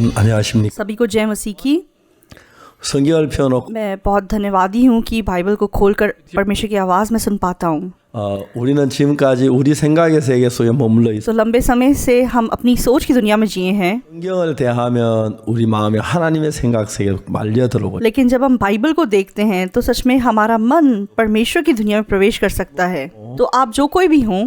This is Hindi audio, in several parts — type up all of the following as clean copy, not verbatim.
여러분 안녕하십니까? सभी को जय मसीह की। 성경을 펴놓고 मैं बहुत धन्यवादी हूँ कि बाइबल को खोलकर परमेश्वर की आवाज़ में सुन पाता हूँ। 우리는 지금까지 우리 생각의 세계 속에 머물러 있어. तो लंबे समय से हम अपनी सोच की दुनिया में जिए हैं, 성경을 대하면 우리 마음에 하나님의 생각 세계로 말려 들어오고. लेकिन जब हम बाइबल को देखते हैं तो सच में हमारा मन परमेश्वर की दुनिया में प्रवेश कर सकता है। तो आप जो कोई भी हों,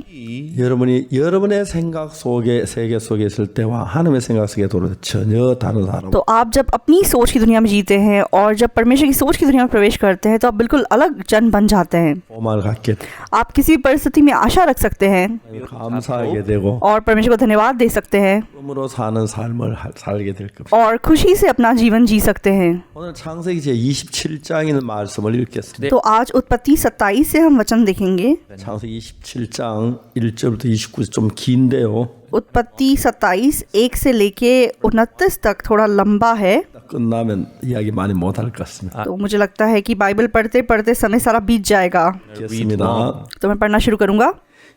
여러분이 여러분의 생각 속에 세계 속에 있을 때와 하나님의 생각 세계 도로 전혀 다른 사람. तो आप जब अपनी सोच की दुनिया में जीते हैं और जब परमेश्वर की सोच की दुनिया में प्रवेश करते हैं तो आप बिल्कुल अलग जन बन जाते हैं। 소망을 갖게 돼. आप किसी परिस्थिति में आशा रख सकते हैं 감사하게 되고 और परमेश्वर को धन्यवाद दे सकते हैं 꿈으로 사는 삶을 살게 될 겁니다. और खुशी से अपना जीवन जी सकते हैं। 오늘 창세기 제 27장인 말씀을 읽겠습니다. तो आज उत्पत्ति 27 से हम वचन देखेंगे। 창세기 27장 1절부터 29절 좀 긴데요. उत्पत्ति 27 1 से लेके 29 तक थोड़ा लंबा है, 끝나면 이야기 많이 못할 것 같습니다. तो मुझे लगता है कि बाइबल पढ़ते पढ़ते समय सारा बीत जाएगा। 읽겠습니다. तो मैं पढ़ना शुरू करूंगा।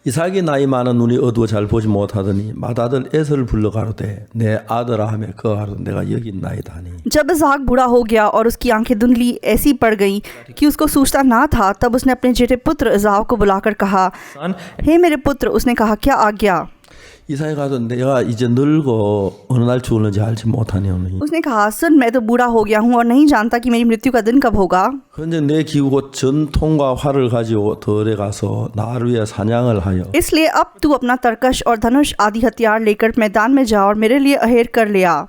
이삭이 나이 많아 눈이 어두워 잘 보지 못하더니 맏아들 에서를 불러 가로되 내 아들아 하며 그 가로되 내가 여기 있나이다 하니. जब इसहाक बूढ़ा हो गया और उसकी आंखें धुंधली ऐसी पड़ गईं कि उसको सूझता ना था, तब उसने अपने जेठे पुत्र इसाव को बुलाकर कहा, हे मेरे पुत्र। उसने कहा, क्या आज्ञा? 이삭이 가서 내가 이제 늙어 어느 날 죽을는지 알지 못하니. उसने कहा, सुन, मैं तो बूढ़ा हो गया हूँ और नहीं जानता कि मेरी मृत्यु का दिन कब होगा। 그런데 내 기우고 전통과 활을 가지고 들에 가서 나를 위해 사냥을 하여. इसलिए अब तू अपना तरकश और धनुष आदि हथियार लेकर मैदान में जा और मेरे लिए अहेर कर ले आ।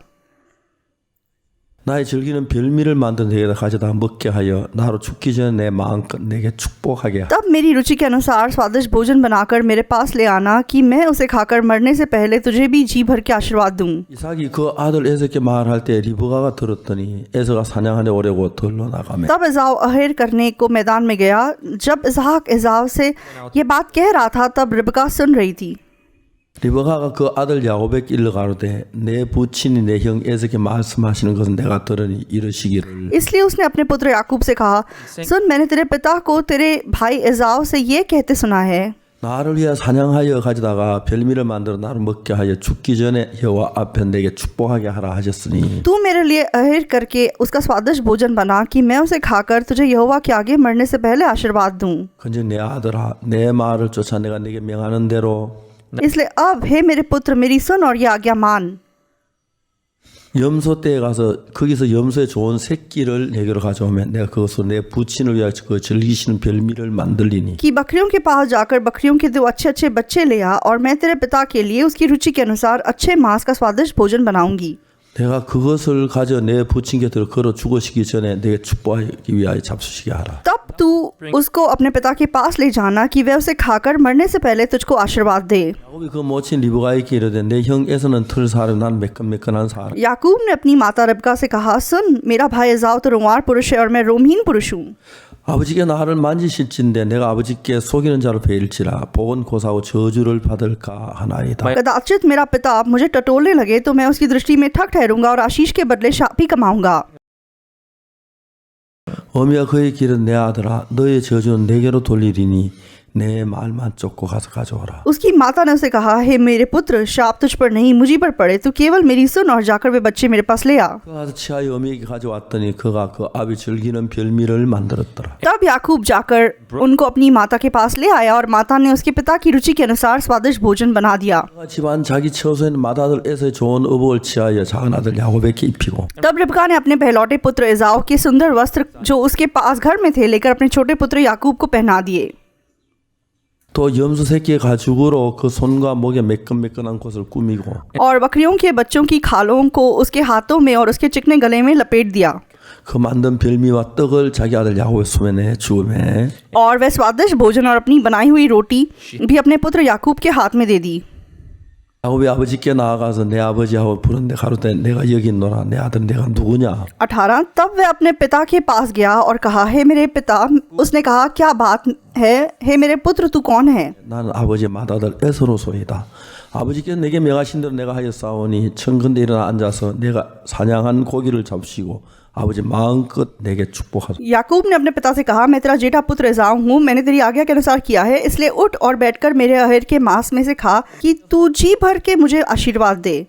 나의 즐기는 별미를 만든 내게다 가져다 먹게 하여 나로 죽기 전에 내 마음껏 내게 축복하게 하라. तब मेरी रुचि के अनुसार स्वादिष्ट भोजन बनाकर मेरे पास ले आना कि मैं उसे खाकर मरने से पहले तुझे भी जी भर के आशीर्वाद दूं। 이삭이 그 아들 에서께 말할 때 리브가가 들었더니 에서가 사냥하려 오려고 들러 나가매. तब इसाव अहेर करने को मैदान में गया। जब इसहाक इसाव से ये बात कह रहा था, तब रिबका सुन रही थी। 리브가가 그 아들 야곱에게 일러 가로되 내 부친이 내 형 에서께 말씀하시는 것은 내가 들으니 이르시기를. इसलिए उसने अपने पुत्र याकूब से कहा, सुन, मैंने तेरे पिता को तेरे भाई इसाव से ये कहते सुना है, 나를 위해 사냥하여 가져다가 별미를 만들어 나를 먹게 하여 죽기 전에 여호와 앞에 내게 축복하게 하라 하셨으니. तू मेरे लिए अहेर करके उसका स्वादिष्ट भोजन बना कि मैं उसे खाकर तुझे यहोवा के आगे मरने से पहले आशीर्वाद दूं। 근즉 내 아들아 내 말을 쫓아 내가 네게 명하는 대로. इसलिए अब हे मेरे पुत्र, मेरी सुन और ये आज्ञा मान। 염소 떼에 가서 거기서 염소의 좋은 새끼를 내게로 가져오면 내가 그것으로 내 부친을 위하여 그 즐기시는 별미를 만들리니. कि बकरियों के पास जाकर बकरियों के दो अच्छे अच्छे बच्चे ले आ और मैं तेरे पिता के लिए उसकी रुचि के अनुसार अच्छे मांस का स्वादिष्ट भोजन बनाऊंगी। 내가 그것을 가져 내 부친 곁으로 걸어 죽으시기 전에 내게 축복하기 위하여 잡수시게 하라. तब तू उसको अपने पिता के पास ले जाना कि वह उसे खाकर मरने से पहले तुझको आशीर्वाद दे। 야곱이 그 모친 리브가에게 이르되 내 형 에서는 털 사람 난 매끈매끈한 사람. याकूब ने अपनी माता रिबका से कहा, सुन, मेरा भाई इसाव तो रोंवार पुरुष है और मैं रोमहीन पुरुष हूँ। 아버지께 나를 만지실진데 내가 아버지께 속이는 자로 베일지라 복은 고사하고 저주를 받을까 하나이다. कदाचित मेरा पिता मुझे टटोलने लगे तो मैं उसकी दृष्टि में ठग ठहरूंगा और आशीष के बदले शाप ही कमाऊंगा। 어미가 그의 길은 내 아들아 너의 저주는 내게로 돌리리니 내 말만 쫓고 가서 가져오라. उसकी माता ने उसे कहा, हे मेरे पुत्र, शाप तुझ पर नहीं मुझी पर पड़े, तू केवल मेरी सुन और जाकर वे बच्चे मेरे पास ले आ। 그 가서 치하여 어미에게 가져왔더니 그가 그 아비 즐기는 별미를 만들었더라. तब याकूब जाकर उनको अपनी माता के पास ले आया और माता ने उसके पिता की रुचि के अनुसार स्वादिष्ट भोजन बना दिया। 집안 자기 처소에는 맏아들 에서의 좋은 의복을 치하여 작은 아들 야곱에게 입히고. तब रिबका ने अपने पहलौटे पुत्र इसाव के सुंदर वस्त्र जो उसके पास घर में थे लेकर अपने छोटे पुत्र याकूब को पहना दिए। 또 염소 새끼의 가죽으로 그 손과 목에 매끈매끈한 곳을 꾸미고. और बकरियों के बच्चों की खालों को उसके हाथों में और उसके चिकने गले में लपेट दिया। 그 만든 별미와 떡을 자기 아들 야곱의 수면에 주음에. और वह स्वादिष्ट भोजन और अपनी बनाई हुई रोटी भी अपने पुत्र याकूब के हाथ में दे दी। 야곱이 아버지께 나아가서 내 아버지하고 부른데 가로되 내가 여기 있노라 내 아들 내가 누구냐. 18 तब वह अपने पिता के पास गया और कहा, हे मेरे पिता। उसने कहा, क्या बात है, हे मेरे पुत्र, तू कौन है? 나는 아버지의 맏아들 에서로소이다. 아버지께서 내게 명하신 대로 내가 하였사오니 청컨대 일어나 앉아서 내가 사냥한 고기를 잡수시고 아버지 마음껏 내게 축복하소서. याकूब ने अपने पिता से कहा, मैं तेरा जेठा पुत्र इसाव हूँ, मैंने तेरी आज्ञा के अनुसार किया है, इसलिए उठ और बैठकर मेरे अहेर के मांस में से खा कि तू जी भर के मुझे आशीर्वाद दे।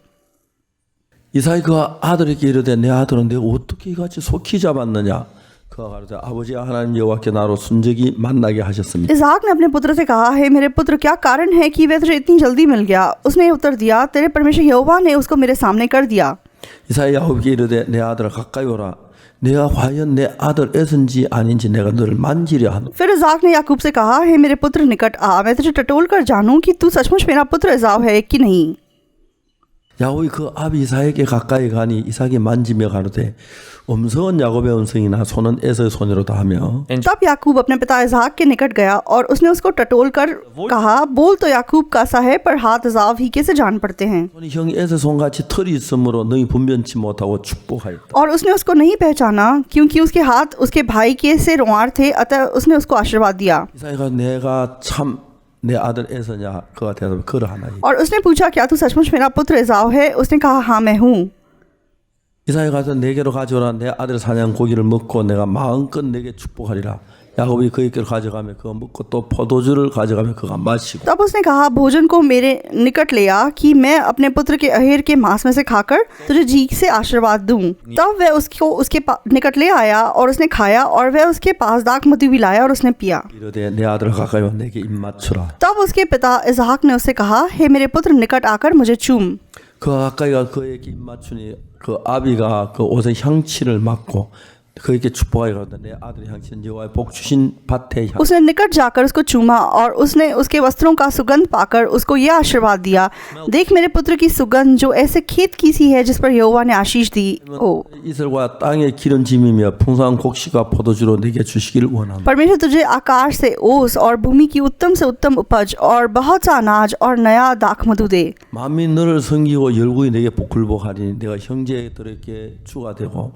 이삭이 그 아들에게 이르되 내 아들은 내가 어떻게 이같이 속히 잡았느냐. 그가 가로되 아버지 하나님 여호와께 나로 순적이 만나게 하셨습니다. इसाक ने अपने पुत्र से कहा, हे मेरे पुत्र, क्या कारण है कि वह तुझे इतनी जल्दी मिल गया? उसने उत्तर दिया, तेरे परमेश्वर यहोवा ने उसको मेरे सामने कर दिया। 이삭이 야곱에게 이르되 내 아들아 가까이 오라. 내가 과연 내 아들 에서인지 아닌지 내가 너를 만지려 하노. फिर इसाक ने याकूब से कहा, हे मेरे पुत्र निकट आ, मैं तुझे टटोल कर जानूं कि तू सचमुच मेरा पुत्र एसाव है कि नहीं। 야곱이 그 아비 이삭에게 가까이 가니 이삭이 만지며 가로되 음성은 야곱의 음성이나 손은 에서의 손이로다 하며 तब याकूब अपने पिता इसाक के निकट गया और उसने उसको टटोल कर कहा, बोल तो याकूब का सा है, पर हाथ एसाव ही के से जान पड़ते हैं। 손이 형 에서 손같이 털이 있으므로 너희 분변치 못하고 축복하였다. और उसने उसको नहीं पहचाना क्योंकि उसके हाथ उसके भाई के से रोंआर थे, अतः उसने उसको आशीर्वाद दिया। 이삭이가 내가 참 내 아들 에서냐? 그가 대답해 그러하나이. और उसने पूछा, क्या तू सचमुच मेरा पुत्र एसाव है? उसने कहा, हाँ मैं हूँ। 이삭이 가서 내게로 가져오라. 내 아들 사냥 고기를 먹고 내가 마음껏 내게 축복하리라. 야곱이 그에게로 가져가며 그가 먹고 또 포도주를 가져가며 그가 마시고. तब उसने कहा, भोजन को मेरे निकट ले आ कि मैं अपने पुत्र के अहेर के मांस में से खाकर तुझे जी से आशीर्वाद दूं। तब वह उसको उसके निकट ले आया और उसने खाया, और वह उसके पास दाखमधु भी लाया और उसने पिया। 이르되 내 아들 가까이 와 내게 입 맞추라. तब उसके पिता इसाक ने उससे कहा, हे मेरे पुत्र निकट आकर मुझे चूम। 그가 가까이가 그에게 입 맞추니 그 아비가 그 옷의 향취를 맡고 그에게 축복하여 가로되 내 아들의 향취는 여호와의 복 주신 밭의 향. उसने निकट जाकर उसको चूमा और उसने उसके वस्त्रों का सुगंध पाकर उसको यह आशीर्वाद दिया, देख मेरे पुत्र की सुगंध जो ऐसे खेत की सी है जिस पर यहोवा ने आशीष दी। ओ 이슬과 땅의 기름짐이며 풍성한 곡식과 포도주로 내게 주시기를 원합니다. परमेश्वर तुझे आकाश से ओस और भूमि की उत्तम से उत्तम उपज और बहुत सा अनाज और नया दाखमधु दे। 만민 너를 섬기고 열국이 내게 굴복하리니 내가 형제들에게 주가 되고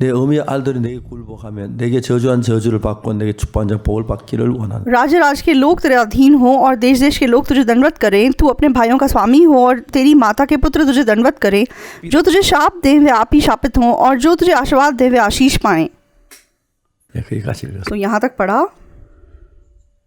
내 어미의 알들이 내게 굴복하면 내게 저주한 저주를 받고 내게 축복한 자 복을 받기를 원하노라. राज्य राज के लोग तेरे अधीन हो और देश देश के लोग तुझे दंडवत करें। तू अपने भाइयों का स्वामी हो और तेरी माता के पुत्र तुझे दंडवत करें। जो तुझे शाप दें वे आप ही शापित हों, और जो तुझे आशीर्वाद दें वे आशीष पाएं। 여기까지 읽었어요. तो यहाँ तक पढ़ा,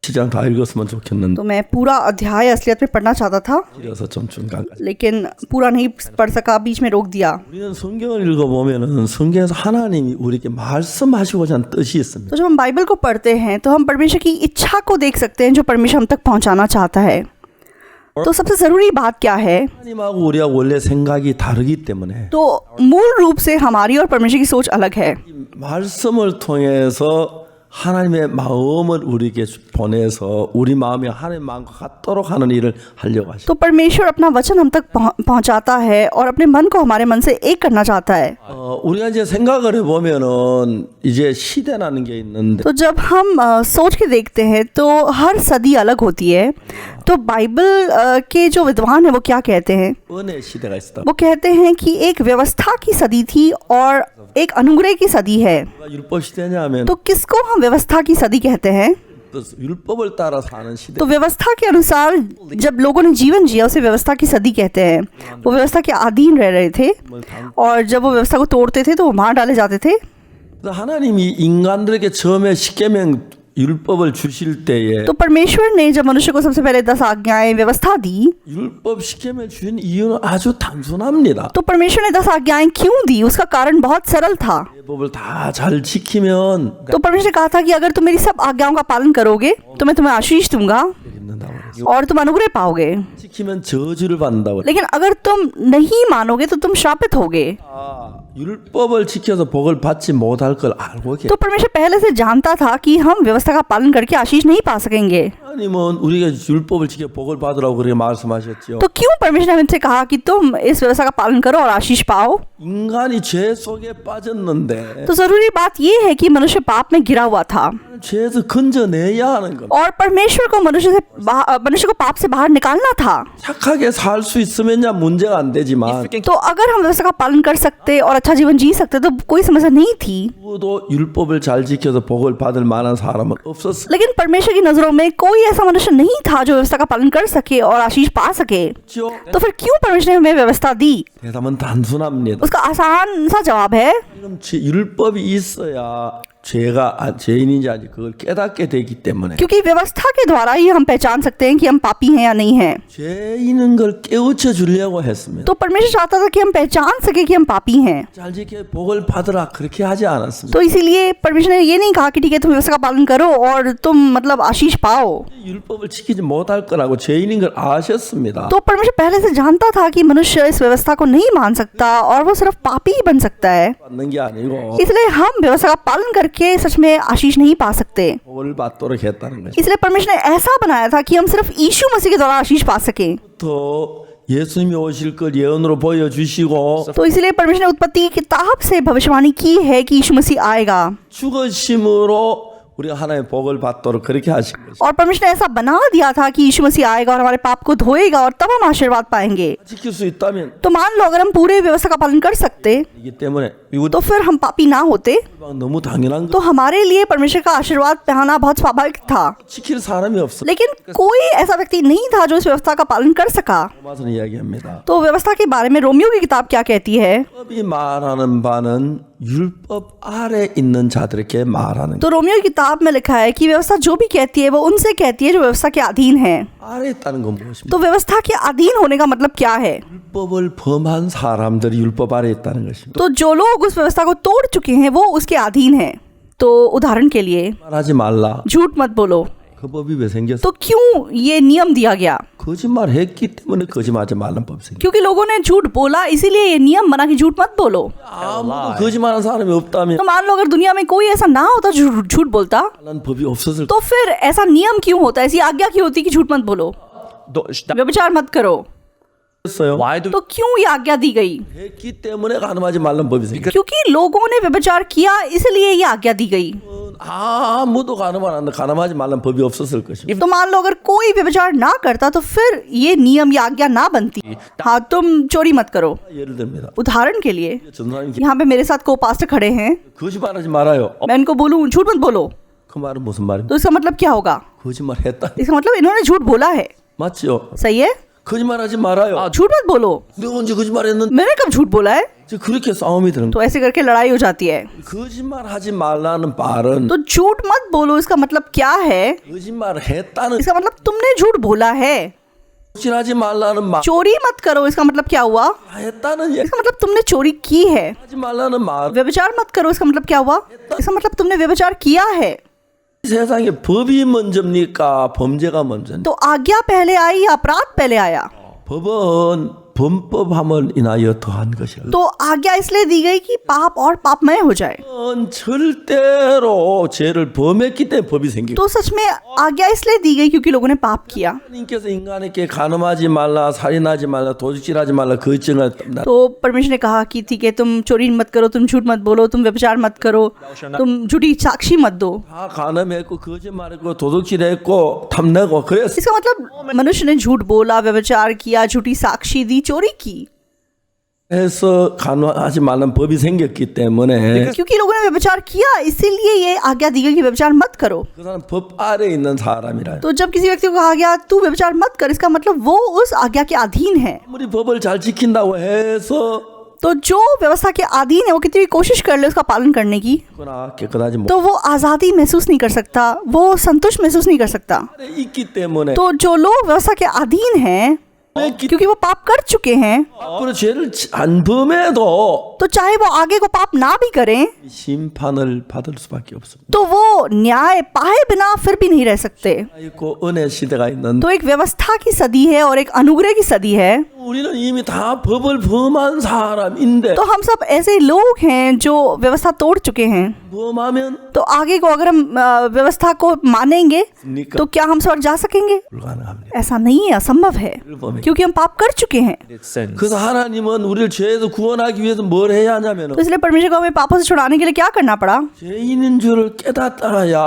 시장 다 읽었으면 좋겠는데 तो मैं पूरा अध्याय असलियत में पढ़ना चाहता था, 길어서 좀 중간까지. लेकिन पूरा नहीं पढ़ सका, बीच में रोक दिया। 우리는 성경을 읽어보면은 성경에서 하나님이 우리에게 말씀하시고자 하는 뜻이 있습니다. तो जब हम बाइबल को पढ़ते हैं तो हम परमेश्वर की इच्छा को देख सकते हैं जो परमेश्वर हम तक पहुंचाना चाहता है। तो सबसे ज़रूरी बात क्या है? 하나님하고 우리하고 원래 생각이 다르기 때문에 तो मूल रूप से हमारी और परमेश्वर की सोच अलग है। 이 말씀을 통해서 하나님의 마음을 우리에게 보내서 우리 마음이 하나님의 마음과 같도록 하는 일을 하려고 하십니다. तो परमेश्वर अपना वचन हम तक पहुंचाता है और अपने मन को हमारे मन से एक करना चाहता है। 우리가 이제 생각을 해보면은 이제 시대라는 게 있는데 तो जब हम सोच के देखते हैं तो हर सदी अलग होती है। तो बाइबल के जो विद्वान है वो क्या कहते हैं? 은혜 시대가 있었다. वो कहते हैं कि एक व्यवस्था की सदी थी और एक अनुग्रह की सदी है। 율법 시대냐면 तो किसको हम व्यवस्था की सदी कहते हैं? 율법을 따라 사는 시대. तो व्यवस्था के अनुसार जब लोगों ने जीवन जिया उसे व्यवस्था की सदी कहते हैं। वो व्यवस्था के अधीन रह रहे थे और जब वो व्यवस्था को तोड़ते थे तो वो मार डाले जाते थे। 하나님이 인간들에게 처음에 십계명 율법을 주실 때에 तो परमेश्वर ने जब मनुष्य को सबसे पहले 10 आज्ञाएं व्यवस्था दी, 율법 십계명을 주신 이유는 아주 단순합니다. तो परमेश्वर ने 10 आज्ञाएं क्यों दी? उसका कारण बहुत सरल था। 율법을 다 잘 지키면 तो परमेश्वर ने कहा था कि अगर तुम मेरी सब आज्ञाओं का पालन करोगे तो मैं तुम्हें आशीष दूंगा 믿는다고 그랬어요. और तुम अनुग्रह पाओगे, 지키면 저주를 받는다고 그랬어요. लेकिन अगर तुम नहीं मानोगे तो तुम श्रापित होगे। 율법을 지켜서 복을 받지 못할 걸 알고 계세요. तो परमेश्वर पहले से जानता था कि हम व्यवस्था का पालन करके आशीष नहीं पा सकेंगे। 하나님은 우리가 율법을 지켜 복을 받으라고 그렇게 말씀하셨죠. तो क्यों परमेश्वर ने हमसे कहा कि तुम इस व्यवस्था का पालन करो और आशीष पाओ? 인간이 죄 속에 빠졌는데 तो जरूरी बात ये है कि मनुष्य पाप में गिरा हुआ था 죄에서 건져내야 하는 겁니다. और परमेश्वर को मनुष्य को पाप से बाहर निकालना था। 착하게 살 수 있으면야 문제가 안 되지만 तो अगर हम व्यवस्था का पालन कर सकते और अच्छा जीवन जी सकते तो कोई समस्या नहीं थी। 누구도 율법을 잘 지켜서 복을 받을 만한 사람은 없었어요. लेकिन परमेश्वर की नजरों में कोई ऐसा मनुष्य नहीं था जो व्यवस्था का पालन कर सके और आशीष पा सके। तो फिर क्यों परमेश्वर ने हमें व्यवस्था दी? 대답은 단순합니다. उसका आसान सा जवाब है, 지금 율법이 있어야 죄가 죄인인지 아닌지 그걸 깨닫게 되기 때문에 क्योंकि व्यवस्था के द्वारा ही हम पहचान सकते हैं कि हम पापी हैं या नहीं हैं। 죄인인 걸 깨우쳐 주려고 했습니다. तो परमेश्वर चाहता था कि हम पहचान सके कि हम पापी हैं। 잘 지켜 복을 받으라 그렇게 하지 않았습니다. तो इसीलिए परमेश्वर ने ये नहीं कहा कि ठीक है तुम व्यवस्था का पालन करो और तुम मतलब आशीष पाओ। 율법을 지키지 못할 거라고 죄인인 걸 아셨습니다. तो परमेश्वर पहले से जानता था कि मनुष्य इस व्यवस्था को नहीं मान सकता और वो सिर्फ पापी ही बन सकता है। 받는 게 아니고 इसलिए हम व्यवस्था का पालन करके सच में आशीष नहीं पा सकते। 복을 받도록 했다는 것입니다. इसलिए परमेश्वर ने ऐसा बनाया था कि हम सिर्फ यीशु मसीह के द्वारा आशीष पा सकें। 또 예수님이 오실 걸 예언으로 보여주시고 तो इसलिए परमेश्वर ने उत्पत्ति की किताब से भविष्यवाणी की है कि यीशु मसीह आएगा 죽으심으로 우리가 하나님의 복을 받도록 그렇게 하신 것입니다. और परमेश्वर ने ऐसा बना दिया था कि यीशु मसीह आएगा और हमारे पाप को धोएगा और तब हम आशीर्वाद पाएंगे। 지킬 수 있다면 तो मान लो अगर हम पूरे व्यवस्था का पालन कर सकते 이기 때문에 이거 तो फिर हम पापी ना होते। 너무 당연한 तो 거 हमारे लिए परमेश्वर का आशीर्वाद पाना बहुत स्वाभाविक था, 지킬 사람이 없어. लेकिन कोई ऐसा व्यक्ति नहीं था जो इस व्यवस्था का पालन कर सका। 로마서는 이야기합니다. तो व्यवस्था के बारे में रोमियो की किताब क्या कहती है? 율법이 말하는 바는 율법 아래 있는 자들에게 말하는 तो रोमियो की किताब में लिखा है कि व्यवस्था जो भी कहती है वो उनसे कहती है जो व्यवस्था के अधीन है। 아래 있다는 건 무엇입니까? तो व्यवस्था के अधीन होने का मतलब क्या है? 율법을 범한 사람들이 율법 아래 있다는 것입니다. तो जो लोग उस व्यवस्था को तोड़ चुके हैं वो उसके अधीन है। तो उदाहरण के लिए 말하지 말라. झूठ मत बोलो, 그 법이 왜 생겼어? तो क्यों ये नियम दिया गया? 거짓말했기 때문에 거짓말하지 말라는 법이 생겼어. क्योंकि लोगों ने झूठ बोला इसीलिए ये नियम बना कि झूठ मत बोलो। 아무도 거짓말하는 사람이 없다면 तो मान लो अगर दुनिया में कोई ऐसा ना होता जो झूठ बोलता, 말하는 법이 없었을 तो फिर ऐसा नियम क्यों होता, ऐसी आज्ञा क्यों होती कि झूठ मत बोलो, व्यभिचार मत करो? 거였어요. Why do तो क्यों ये आज्ञा दी गई? 했기 때문에 가늠하지 말라는 법이 생겼어. क्योंकि लोगों ने व्यभिचार किया इसलिए ये आज्ञा दी गई। 아무도 가늠 안 한다. 가늠하지 말라는 법이 없었을 것입니다. तो मान लो अगर कोई व्यभिचार ना करता तो फिर ये नियम या आज्ञा ना बनती। हाँ, तुम चोरी मत करो। 예를 듭니다. उदाहरण के लिए 전사님 यहाँ पे मेरे साथ को पास्टर खड़े हैं, 거짓말하지 말아요. मैं इनको बोलूँ झूठ मत बोलो, 그 말은 무슨 말입니까? तो इसका मतलब क्या होगा? 거짓말했다. इसका मतलब इन्होंने झूठ बोला है। 맞죠? सही है, 거짓말하지 말아요. झूठ मत बोलो। 내가 언제 거짓말했는데? मैंने कब झूठ बोला है? 이제 그렇게 싸움이 되는 거예요. तो ऐसे करके लड़ाई हो जाती है। 거짓말하지 말라는 말은 तो झूठ मत बोलो इसका मतलब क्या है? 거짓말했다는 इसका मतलब तुमने झूठ बोला है। 거짓하지 말라는 말 चोरी मत करो इसका मतलब क्या हुआ? 했다는 얘기. इसका मतलब तुमने चोरी की है। 하지 말라는 말. व्यभिचार मत करो इसका मतलब क्या हुआ? इसका मतलब तुमने व्यभिचार किया है। 세상에 법이 먼저입니까? 범죄가 먼저입니까? तो आज्ञा पहले आई या अपराध पहले आया? 법은 범법함을 인하여 더한 것이라. तो आज्ञा इसलिए दी गई कि पाप और पापमय हो जाए। 절대로 죄를 범했기 때문에 법이 생기고 तो सच में आज्ञा इसलिए दी गई क्योंकि लोगों ने पाप किया। 하나님께서 인간에게 간음하지 말라, 살인하지 말라, 도둑질하지 말라 거짓증을 तो परमेश्वर ने कहा कि ठीक है तुम चोरी मत करो, तुम झूठ मत बोलो, तुम व्यभिचार मत करो, तुम झूठी साक्षी मत दो। 다 간음했고 거짓말했고 도둑질했고 탐내고 그랬어. इसका मतलब मनुष्य ने झूठ बोला, व्यभिचार किया, झूठी साक्षी दी, चोरी की। 해서 간음하지 말라는 법이 생겼기 때문에 क्योंकि लोगों ने व्यभिचार किया इसीलिए ये आज्ञा दी गई कि व्यभिचार मत करो। 그 사람 법 아래 있는 사람이라. तो जब किसी व्यक्ति को कहा गया तू व्यभिचार मत कर, इसका मतलब वो उस आज्ञा के अधीन है। 아무리 법을 잘 지킨다고 해서 तो जो व्यवस्था के अधीन है वो कितनी भी कोशिश कर ले उसका पालन करने की, 그러나 깨끗하지 못. तो वो आज़ादी महसूस नहीं कर सकता, वो संतुष्ट महसूस नहीं कर सकता। 있기 때문에 तो जो लोग व्यवस्था के अधीन हैं क्योंकि वो पाप कर चुके हैं, 앞으로 죄를 안 범해도 तो चाहे वो आगे को पाप ना भी करें 심판을 받을 수밖에 없습니다. तो वो न्याय पाए बिना फिर भी नहीं रह सकते। 있고 은혜 시대가 있는 तो एक व्यवस्था की सदी है और एक अनुग्रह की सदी है। 우리는 이미 다 법을 범한 사람인데 तो हम सब ऐसे लोग हैं जो व्यवस्था तोड़ चुके हैं। 범하면 तो आगे को अगर हम व्यवस्था को मानेंगे तो क्या हम स्वर्ग जा सकेंगे? 불가능합니다. ऐसा नहीं है, असंभव है, क्योंकि हम पाप कर चुके हैं। sins? 그래서 하나님은 우리를 죄에서 구원하기 위해서 뭘 해야 하냐면 तो इसलिए परमेश्वर को हमें पापों से छुड़ाने के लिए क्या करना पड़ा? 죄인인 줄을 깨닫아야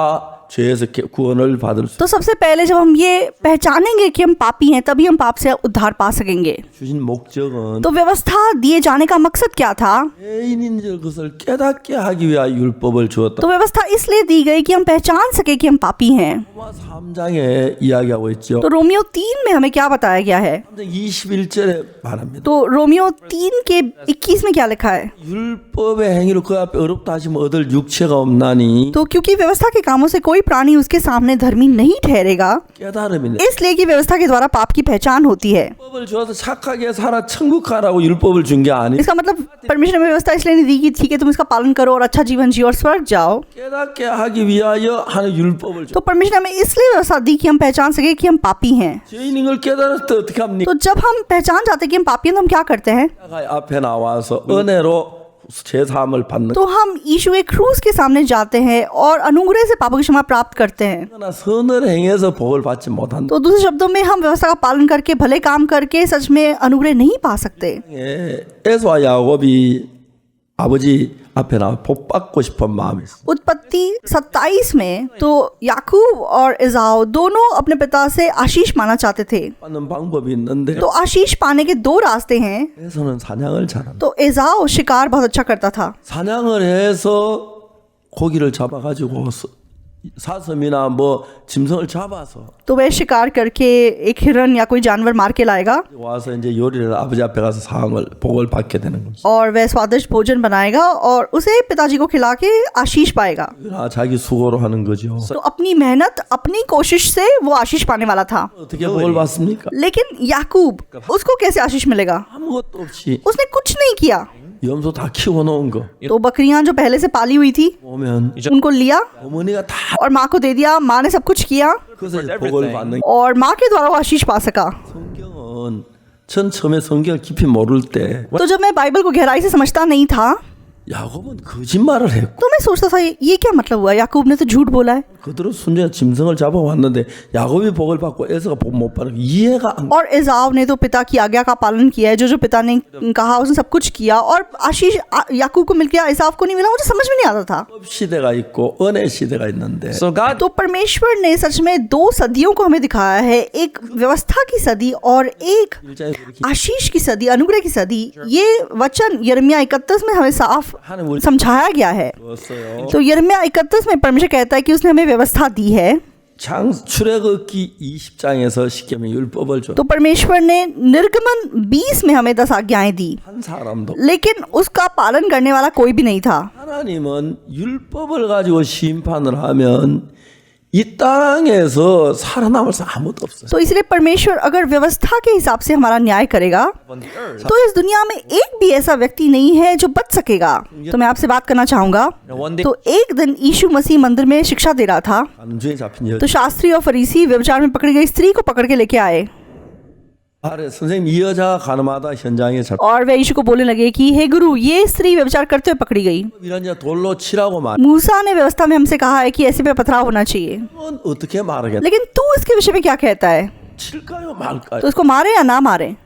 죄에서 구원을 받을 수 तो सबसे पहले जब हम ये पहचानेंगे कि हम पापी हैं तभी हम पाप से उद्धार पा सकेंगे। 주신 목적은 तो व्यवस्था दिए जाने का मकसद क्या था? 죄인인 것을 깨닫게 하기 위하여 율법을 주었다. तो व्यवस्था इसलिए दी गई कि हम पहचान सके कि हम पापी हैं। 로마 3장에 이야기하고 있죠. तो रोमियो 3 में हमें क्या बताया गया है? 3장 21절에 말합니다. तो रोमियो 3 के 21 में क्या लिखा है? 율법의 행위로 그 앞에 어렵다 하시면 얻을 육체가 없나니 तो क्योंकि व्यवस्था के कामों से कोई प्राणी उसके सामने धर्मी नहीं ठहरेगा, 깨달음이네. इसलिए कि व्यवस्था के द्वारा पाप की पहचान होती है। 율법을 줘서 착하게 살아 천국 가라고 율법을 준 게 아니. इसका मतलब परमेश्वर ने व्यवस्था इसलिए नहीं दी कि ठीक है तुम इसका पालन करो और अच्छा जीवन जियो और स्वर्ग जाओ। 깨닫게 하기 위하여 하는 율법을 줘. तो परमेश्वर ने हमें इसलिए व्यवस्था दी कि हम पहचान सके कि हम पापी हैं। 죄인인 걸 깨달을 때 어떻게 합니까? तो जब हम पहचान जाते हैं कि हम पापी हैं तो हम क्या करते हैं? 앞에 나와서 은혜로 죄 사함을 받는. तो हम यीशु के क्रूस के सामने जाते हैं और अनुग्रह से पापों की क्षमा प्राप्त करते हैं। 그러나 선을 행해서 복을 받지 못한다. तो दूसरे शब्दों में हम व्यवस्था का पालन करके भले काम करके सच में अनुग्रह नहीं पा सकते। 에서와 야곱이 아버지 앞에 나와 복 받고 싶은 마음이 있어. उत्पत्ति 27 में तो याकूब और इज़ाव दोनों अपने पिता से आशीष मांगना चाहते थे। 받는 방법이 있는데 तो आशीष पाने के दो रास्ते हैं। 에서는 사냥을 잘한다. तो इज़ाव शिकार बहुत अच्छा करता था। 사냥을 해서 고기를 잡아가지고 사슴이나 뭐 짐승을 잡아서 तो वह शिकार करके एक हिरन या कोई जानवर मार के लाएगा 와서 이제 요리를 아버지 앞에 가서 상을 복을 받게 되는 겁니다. और वह स्वादिष्ट भोजन बनाएगा और उसे पिताजी को खिला के आशीष पाएगा। 그러나 자기 수고로 하는 거죠. तो अपनी मेहनत अपनी कोशिश से वो आशीष पाने वाला था। 어떻게 복을 받습니까? लेकिन याकूब उसको कैसे आशीष मिलेगा? 아무것도 없이 उसने कुछ नहीं किया। 염소 다 키워놓은 거 तो बकरियां जो पहले से पाली हुई थी 오면 उनको लिया 어머니가 다 और माँ को दे दिया। माँ ने सब कुछ किया 그래서 이제 복을 받는. और माँ के द्वारा वो आशीष पा सका। 성경은 전 처음에 성경을 깊이 모를 때 तो जब मैं बाइबल को गहराई से समझता नहीं था 야곱은 거짓말을 했고 तो मैं सोचता था ये क्या मतलब हुआ? याकूब ने तो झूठ बोला है। 그대로 순전히 짐승을 잡아왔는데 야곱이 복을 받고 에서가 복 못 받는 거 이해가 안. और इज़ाव ने तो पिता की आज्ञा का पालन किया है। जो पिता ने कहा उसने सब कुछ किया और आशीष याकूब को मिल गया, इज़ाव को नहीं मिला। मुझे समझ में नहीं आता था। 법 시대가 있고 은혜 시대가 있는데 So God तो परमेश्वर ने सच में दो सदियों को हमें दिखाया है, एक व्यवस्था की सदी और एक 일자에 그렇게 आशीष की सदी, अनुग्रह की सदी। ये वचन यिर्मयाह 31 में हमें साफ 하는 우리 समझाया गया है। 줬어요. तो यिर्मयाह 31 में परमेश्वर कहता है कि उसने हमें व्यवस्था दी है। 출애굽기 20장에서 십계명 율법을 줘. तो परमेश्वर ने निर्गमन 20 में हमें 10 आज्ञाएं दी, 한 사람도 लेकिन उसका पालन करने वाला कोई भी नहीं था। 하나님은 율법을 가지고 심판을 하면 이 땅에서 살아남을 사람 아무도 없어요. तो इसलिए परमेश्वर अगर व्यवस्था के हिसाब से हमारा न्याय करेगा on the earth. तो इस दुनिया में एक भी ऐसा व्यक्ति नहीं है जो बच सकेगा। तो मैं आपसे बात करना चाहूंगा। And one day तो एक दिन यीशु मसीह मंदिर में शिक्षा दे रहा था 간주에 잡힌 여 तो शास्त्री और फरीसी व्यभिचार में पकड़ी गई स्त्री को पकड़ के लेके आए 아래 선생님 이 여자가 가늠하다 현장에 잡. और वे यीशु को बोलने लगे कि हे गुरु, ये स्त्री व्यभिचार करते हुए पकड़ी गई। 이런 자 돌로 치라고 말. मूसा ने व्यवस्था में हमसे कहा है कि ऐसे पे पथराव होना चाहिए, 이건 어떻게 말하겠다. लेकिन तू इसके विषय में क्या कहता है? 칠까요 말까요? तो इसको मारे या ना मारे?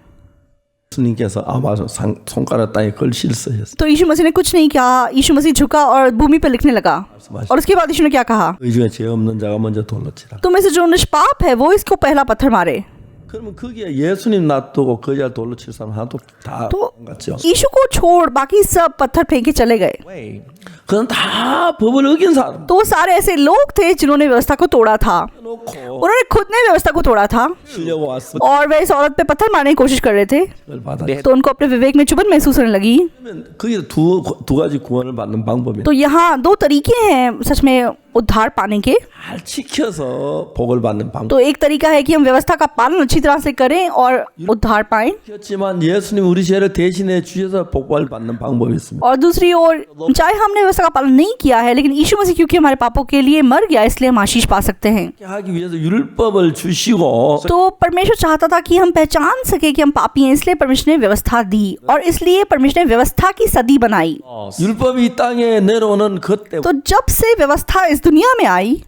예수님께서 아마 손가락 땅에 글씨를 쓰셨어요. तो यीशु मसीह ने कुछ नहीं किया। यीशु मसीह झुका और भूमि पर लिखने लगा और उसके बाद यीशु ने क्या कहा? 그 중에 죄 없는 자가 먼저 돌로 치라. तुम में से जो निष्पाप है वो इसको पहला पत्थर मारे। 그러면 거기에 예수님 놔두고 그 여자 돌로 칠 사람 하나도 다 तो 같죠. यीशु को छोड़ बाकी सब पत्थर फेंक के चले गए। way. 그건 다 법을 어긴 사람. तो वो सारे ऐसे लोग थे जिन्होंने व्यवस्था को तोड़ा था। 놓고 उन्होंने खुद ने व्यवस्था को तोड़ा था 치려고 왔어. और वे इस औरत पे पत्थर मारने की कोशिश कर रहे थे। 그걸 받아. तो उनको अपने विवेक में चुभन महसूस होने लगी। 그러면 그게 두 가지 구원을 받는 방법이에요. तो यहाँ दो तरीके हैं सच में उद्धार पाने के। 잘 지켜서 복을 받는 방법. तो एक तरीका है कि हम व्यवस्था का पालन अच्छी तरह से करें और उद्धार पाएं, 그렇지만 예수님 우리 죄를 대신해 주셔서 복을 받는 방법이 있습니다. और दूसरी ओर चाहे हमने व्यवस्था का पालन नहीं किया है लेकिन यीशु मसीह क्योंकि हमारे पापों के लिए मर गया इसलिए हम आशीष पा सकते हैं। 그렇게 하기 위해서 율법을 주시고 तो परमेश्वर चाहता था कि हम पहचान सके कि हम पापी हैं, इसलिए परमेश्वर ने व्यवस्था दी और इसलिए परमेश्वर ने व्यवस्था की सदी बनाई। 율법이 이 땅에 내려오는 그때 तो जब से व्यवस्था इस दुनिया में आई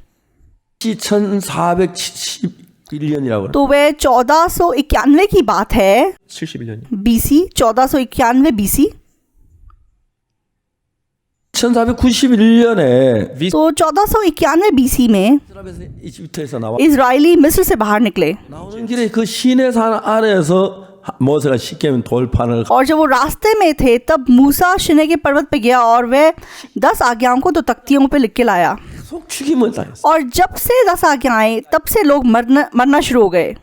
1471년이라고 तो वह 1491 की बात है, 71년이. BC 1491 BC। 1491년에 तो 1491 BC में 이집트에서 나와 इजरायली मिस्र से बाहर निकले 나오는 길에 그 시내산 아래에서 모세가 시kem 돌판을 और जब वो रास्ते में थे तब मूसा शिने के पर्वत पे गया और वह 10 आज्ञाओं को तो तख्तियों पे लिख के लाया 속 죽임을 당했어. और जब से 10 आज्ञाएं तब से लोग मरना शुरू हो गए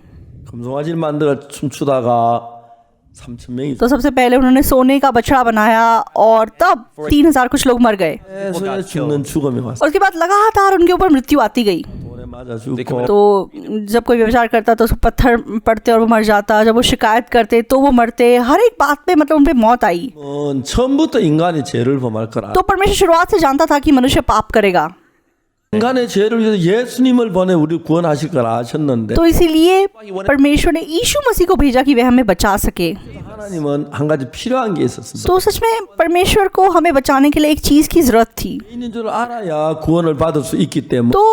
금송아지를 만들어 춤추다가 3,000명이 तो सबसे पहले उन्होंने सोने का बछड़ा बनाया और तब 3000 कुछ लोग मर गए 계속 죽는 죽음이 왔어. और उसके बाद लगातार उनके ऊपर मृत्यु आती गई 돌에 맞아 죽고 तो जब कोई व्यभिचार करता तो उसको पत्थर पड़ते और वो मर जाता जब वो शिकायत करते तो वो मरते हर एक बात पे मतलब उन पे मौत आई 처음부터 인간이 죄를 범할 거라. तो परमेश्वर शुरुआत से जानता था कि मनुष्य पाप करेगा 인간의 죄를 위해서 예수님을 보내 우리 구원하실 걸 아셨는데 तो इसीलिए परमेश्वर ने यीशु मसीह को भेजा कि वह हमें बचा सके 하나님은 한 가지 필요한 게 있었습니다. तो सच में परमेश्वर को हमें बचाने के लिए एक चीज की जरूरत थी 있는 줄 알아야 구원을 받을 수 있기 때문에 तो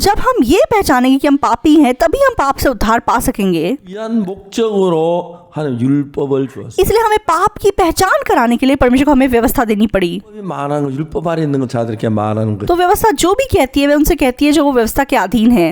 जब हम ये पहचानेंगे कि हम पापी हैं तभी हम पाप से उद्धार पा सकेंगे 위한 목적으로 하나님 율법을 주었어요. इसलिए हमें पाप की पहचान कराने के लिए परमेश्वर को हमें व्यवस्था देनी पड़ी 율법이 말하는 거, 율법 아래 있는 거 자들에게 말하는 거. तो व्यवस्था जो भी कहती है वह उनसे कहती है जो वो व्यवस्था के अधीन है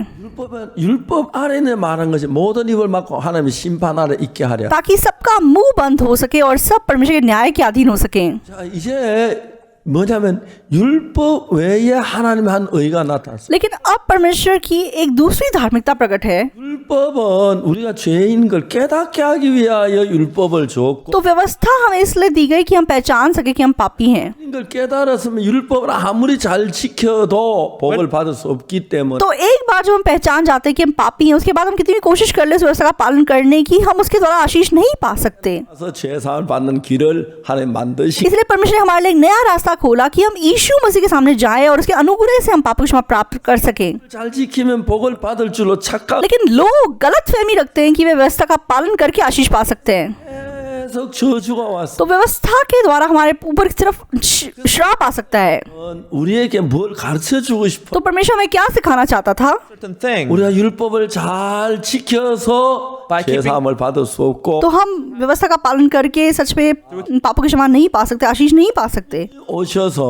율법 아래는 말한 것이 모든 입을 막고 하나님의 심판 아래 있게 하랴. ताकि सबका मुंह बंद हो सके और सब परमेश्वर के न्याय के अधीन हो सके 자, 이제 뭐냐면 율법 외에 하나님의 한 의가 나타났어. लेकिन अब परमेश्वर की एक दूसरी धार्मिकता प्रकट है 율법은 우리가 죄인 걸 깨닫게 하기 위하여 율법을 줬고 तो व्यवस्था हमें इसलिए दी गई कि हम पहचान सके कि हम पापी हैं 죄인 걸 깨달았으면 율법을 아무리 잘 지켜도 복을 받을 수 없기 때문에 तो एक बार जब हम पहचान जाते हैं कि हम पापी हैं उसके बाद हम कितनी भी कोशिश कर ले उस व्यवस्था का पालन करने की हम उसके द्वारा आशीष नहीं पा सकते 그래서 죄 사함을 받는 길을 하나님 만드시 इसलिए परमेश्वर ने हमारे लिए एक नया रास्ता खोला कि हम यीशु मसीह के सामने जाएं और उसके अनुग्रह से हम पाप की क्षमा प्राप्त कर सकें 잘 지키면 복을 받을 줄로 착각 लेकिन लोग गलत फहमी रखते हैं कि वे व्यवस्था का पालन करके आशीष पा सकते हैं 계속 저주가 왔어. तो व्यवस्था के द्वारा हमारे ऊपर सिर्फ श्राप आ सकता है 우리에게 뭘 가르쳐 주고 싶어? तो परमेश्वर हमें क्या सिखाना चाहता था certain thing. 우리가 율법을 잘 지켜서 죄 사함을 받을 수 없고 तो हम व्यवस्था का पालन करके सच में पापों की क्षमा नहीं पा सकते आशीष नहीं पा सकते 오셔서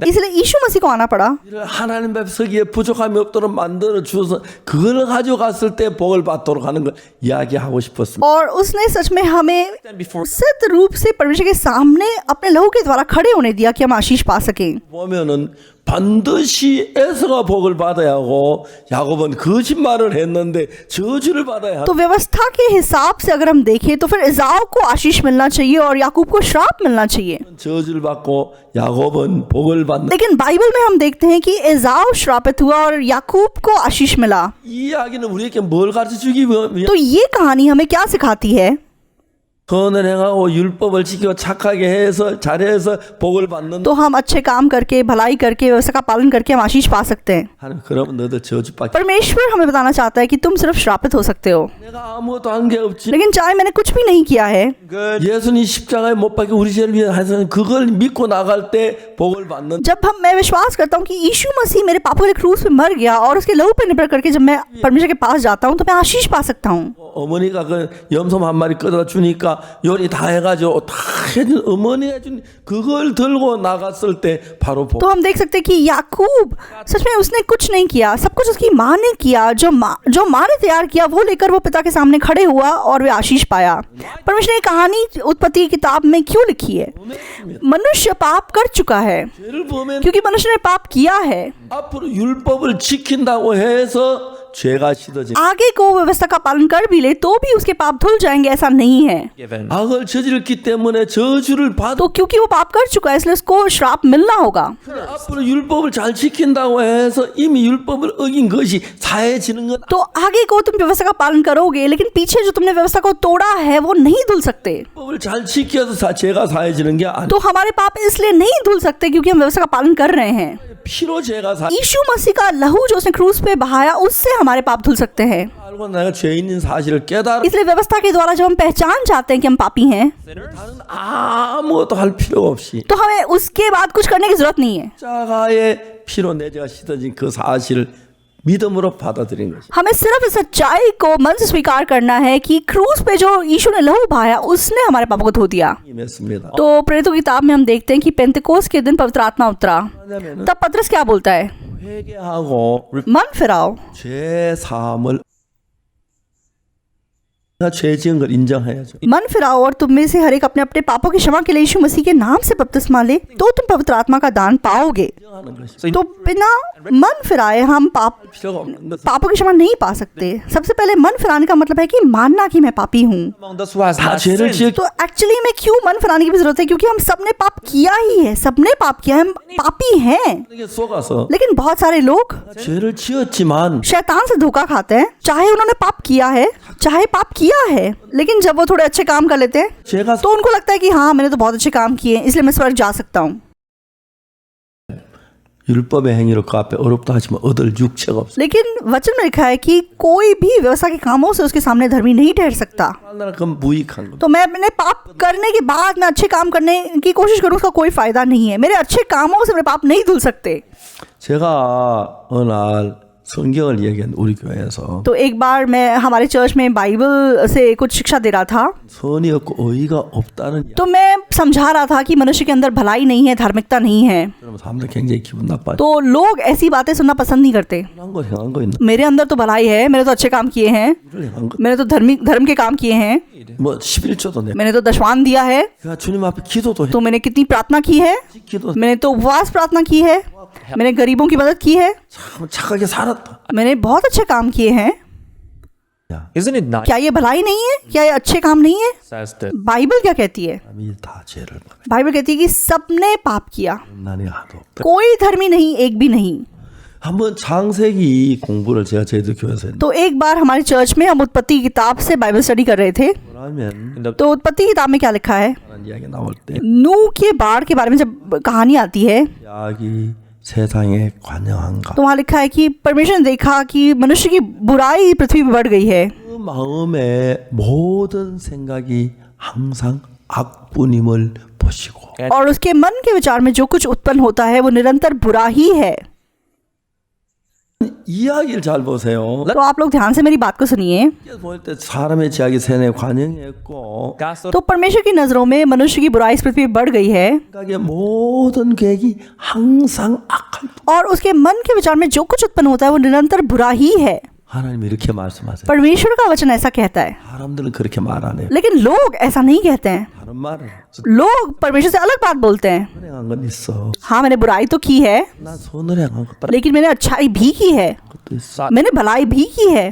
इसलिए यीशु मसीह को आना पड़ा 우리를 하나님 앞에 서기에 부족함이 없도록 만들어 주어서 그걸 가져갔을 때 복을 받도록 하는 걸 이야기하고 싶었습니다. और उसने सच में हमें सिद्ध रूप से परमेश्वर के सामने अपने लहू के द्वारा खड़े होने दिया कि हम आशीष पा सकें 보면은 반드시 에서가 복을 받아야 하고 야곱은 거짓말을 했는데 저주를 받아야 하고 तो व्यवस्था के हिसाब से अगर हम देखें तो फिर इज़ाव को आशीष मिलना चाहिए और याकूब को श्राप मिलना चाहिए 저주를 받고 야곱은 복을 받는 लेकिन बाइबल में हम देखते हैं कि इज़ाव श्रापित हुआ और याकूब को आशीष मिला 이 이야기는 우리에게 뭘 가르쳐 주기 위해 तो ये कहानी हमें क्या सिखाती है 선을 행하고 율법을 지키고 착하게 해서 잘해서 복을 받는 तो हम अच्छे काम करके भलाई करके व्यवस्था का पालन करके हम आशीष पा सकते हैं 하나님 그러면 너도 저주받게 परमेश्वर हमें बताना चाहता है कि तुम सिर्फ श्रापित हो सकते हो 내가 아무것도 한 게 없지 लेकिन चाहे मैंने कुछ भी नहीं किया है Good. 예수님 십자가에 못 박혀 우리 죄를 위해 하셔서 그걸 믿고 나갈 때 복을 받는 जब मैं विश्वास करता हूँ कि यीशु मसीह मेरे पापों के क्रूस पे मर गया और उसके लहू पे निर्भर करके जब मैं परमेश्वर के पास जाता हूँ तो मैं आशीष पा सकता हूँ 어머니가 그 염소 한 마리 끌어 주니까 요리 다 해가지고 다 해준 어머니 해준 그걸 들고 나갔을 때 바로 복 तो हम देख सकते हैं कि याकूब सच में उसने कुछ नहीं किया सब कुछ उसकी माँ ने किया जो माँ ने तैयार किया वो लेकर वो पिता के सामने खड़े हुआ और वे आशीष पाया परमेश्वर ने कहानी उत्पत्ति की किताब में क्यों लिखी है मनुष्य पाप कर चुका है 죄를 보면 क्योंकि मनुष्य ने पाप किया है 앞으로 율법을 지킨다고 해서 죄가 씻어지 आगे को व्यवस्था का पालन कर भी ले तो भी उसके पाप धुल जाएंगे ऐसा नहीं है Given. 악을 저질렀기 때문에 저주를 받아 तो क्योंकि वो पाप कर चुका है इसलिए उसको श्राप मिलना होगा 앞으로 율법을 잘 지킨다고 해서 이미 율법을 어긴 것이 사해지는 건 तो आगे को तुम व्यवस्था का पालन करोगे लेकिन पीछे जो तुमने व्यवस्था को तोड़ा है वो नहीं धुल सकते 율법을 잘 지켜서 죄가 사해지는 게 아니야 तो हमारे पाप इसलिए नहीं धुल सकते क्योंकि हम व्यवस्था का पालन कर रहे हैं 피로 죄가 사 यीशु मसीह का लहू जो उसने क्रूस पे बहाया उससे हमारे पाप धुल सकते हैं 알고 내가 죄인인 사실을 깨달아 इसलिए व्यवस्था के द्वारा जब हम पहचान जाते हैं कि हम पापी हैं 다른 아무것도 할 필요가 없이 तो हमें उसके बाद कुछ करने की जरूरत नहीं है 십자가의 피로 내 죄가 씻어진 그 사실을 믿음으로 받아들인 것이. हमें सिर्फ इस सच्चाई को मन से स्वीकार करना है कि क्रूस पे जो यीशु ने लहू बहाया उसने हमारे पापों को धो दिया। 임했습니다. तो प्रेरितों की किताब में हम देखते हैं कि पेंतेकोस के दिन पवित्र आत्मा उतरा। 왜냐면은 तब पतरस क्या बोलता है? 회개하고 मन फिराओ, 죄 사함을 죄 지은 걸 인정해야죠. मन फिराओ और तुम में से हर एक अपने अपने पापों की क्षमा के लिए यीशु मसीह के नाम से बपतिस्मा ले, तो तुम पवित्र आत्मा का दान पाओगे। 인정하는 것이 तो बिना मन फिराए हम 필요가 없는 것은 पापों की क्षमा नहीं पा सकते। सबसे पहले मन फिराने का मतलब है कि मानना कि मैं पापी हूँ। among those who has 다 not 죄를 sinned. 지었 तो एक्चुअली में क्यों मन फिराने की भी जरूरत है? क्योंकि हम सबने पाप किया ही है, सबने पाप किया है, हम पापी हैं। 게 속아서 लेकिन बहुत सारे लोग 죄를 지었지만 शैतान से धोखा खाते हैं, चाहे उन्होंने पाप किया है, चाहे पाप किया है, लेकिन जब वो थोड़े अच्छे काम कर लेते हैं 죄가 तो उनको लगता है कि हाँ मैंने तो बहुत अच्छे काम किए हैं, इसलिए मैं स्वर्ग जा सकता हूँ। 율법의 행위로 그 앞에 어렵다 하지만 얻을 육체가 없어. लेकिन वचन में लिखा है कि कोई भी व्यवस्था के कामों से उसके सामने धर्मी नहीं ठहर सकता। 하나는 그건 무익한 거. तो मैं अपने पाप करने के बाद मैं अच्छे काम करने की कोशिश करूँ, उसका कोई फायदा नहीं है। मेरे अच्छे कामों से मेरे पाप नहीं धुल सकते। 제가 어느 날 성경을 얘기한 우리 교회에서 तो एक बार मैं हमारे चर्च में बाइबल से कुछ शिक्षा दे रहा था, 선이 없고 의의가 없다는 तो मैं समझा रहा था कि मनुष्य के अंदर भलाई नहीं है, धार्मिकता नहीं है। 그러면 사람들 굉장히 기분 나빠. तो लोग ऐसी बातें सुनना पसंद नहीं करते। 행한 거 있나? मेरे अंदर तो भलाई है, मैंने तो अच्छे काम किए हैं, 이걸 행한 거. मैंने तो धर्म के काम किए हैं, 뭐 11조도 내. मैंने तो दशवान दिया है, 내가 주님 앞에 기도도 해. तो मैंने कितनी प्रार्थना की है, 기도 मैंने तो उपवास प्रार्थना की है, मैंने गरीबों की मदद की है, 참 착하게 살았다. मैंने बहुत अच्छे काम किए हैं। Isn't it not? क्या ये भलाई नहीं है? क्या ये अच्छे काम नहीं है? Says that बाइबल क्या कहती है? 남이 다 죄를 범해. बाइबल कहती है कि सबने पाप किया, 나니 하도 없다. कोई धर्मी नहीं, एक भी नहीं। 한번 창세기 공부를 제가 저희들 교회에서 했는데 तो एक बार हमारे चर्च में हम उत्पत्ति की किताब से बाइबल स्टडी कर रहे थे। 뭐라면 in the तो उत्पत्ति की किताब में क्या लिखा है? 라는 이야기 나올 때 नूह के बाढ़ के बारे में जब कहानी आती है 야기 세상에 관영한가 तो वहाँ लिखा है कि परमेश्वर ने देखा कि मनुष्य की बुराई पृथ्वी पर बढ़ गई है 그 마음의 모든 생각이 항상 악뿐임을 보시고 और उसके मन के विचार में जो कुछ उत्पन्न होता है वो निरंतर बुरा ही है। 이야기를 잘 보세요. तो आप लोग ध्यान से मेरी बात को सुनिए। 볼 때 사람의 죄악이 세상에 관영했고 God saw तो परमेश्वर की नजरों में मनुष्य की बुराई इस पृथ्वी पर बढ़ गई है 생각의 모든 계획이 항상 악할 뿐. और उसके मन के विचार में जो कुछ उत्पन्न होता है वो निरंतर बुरा ही है। 하나님이 이렇게 말씀하세요. परमेश्वर का वचन ऐसा कहता है, 사람들은 그렇게 말 안 해요. लेकिन लोग ऐसा नहीं कहते हैं। 다른 말을 लोग परमेश्वर से अलग बात बोलते हैं। 선행한 건 있어. हाँ मैंने बुराई तो की है, 나 선행한 것 लेकिन मैंने अच्छाई भी की है, 것도 있어. मैंने भलाई भी की है,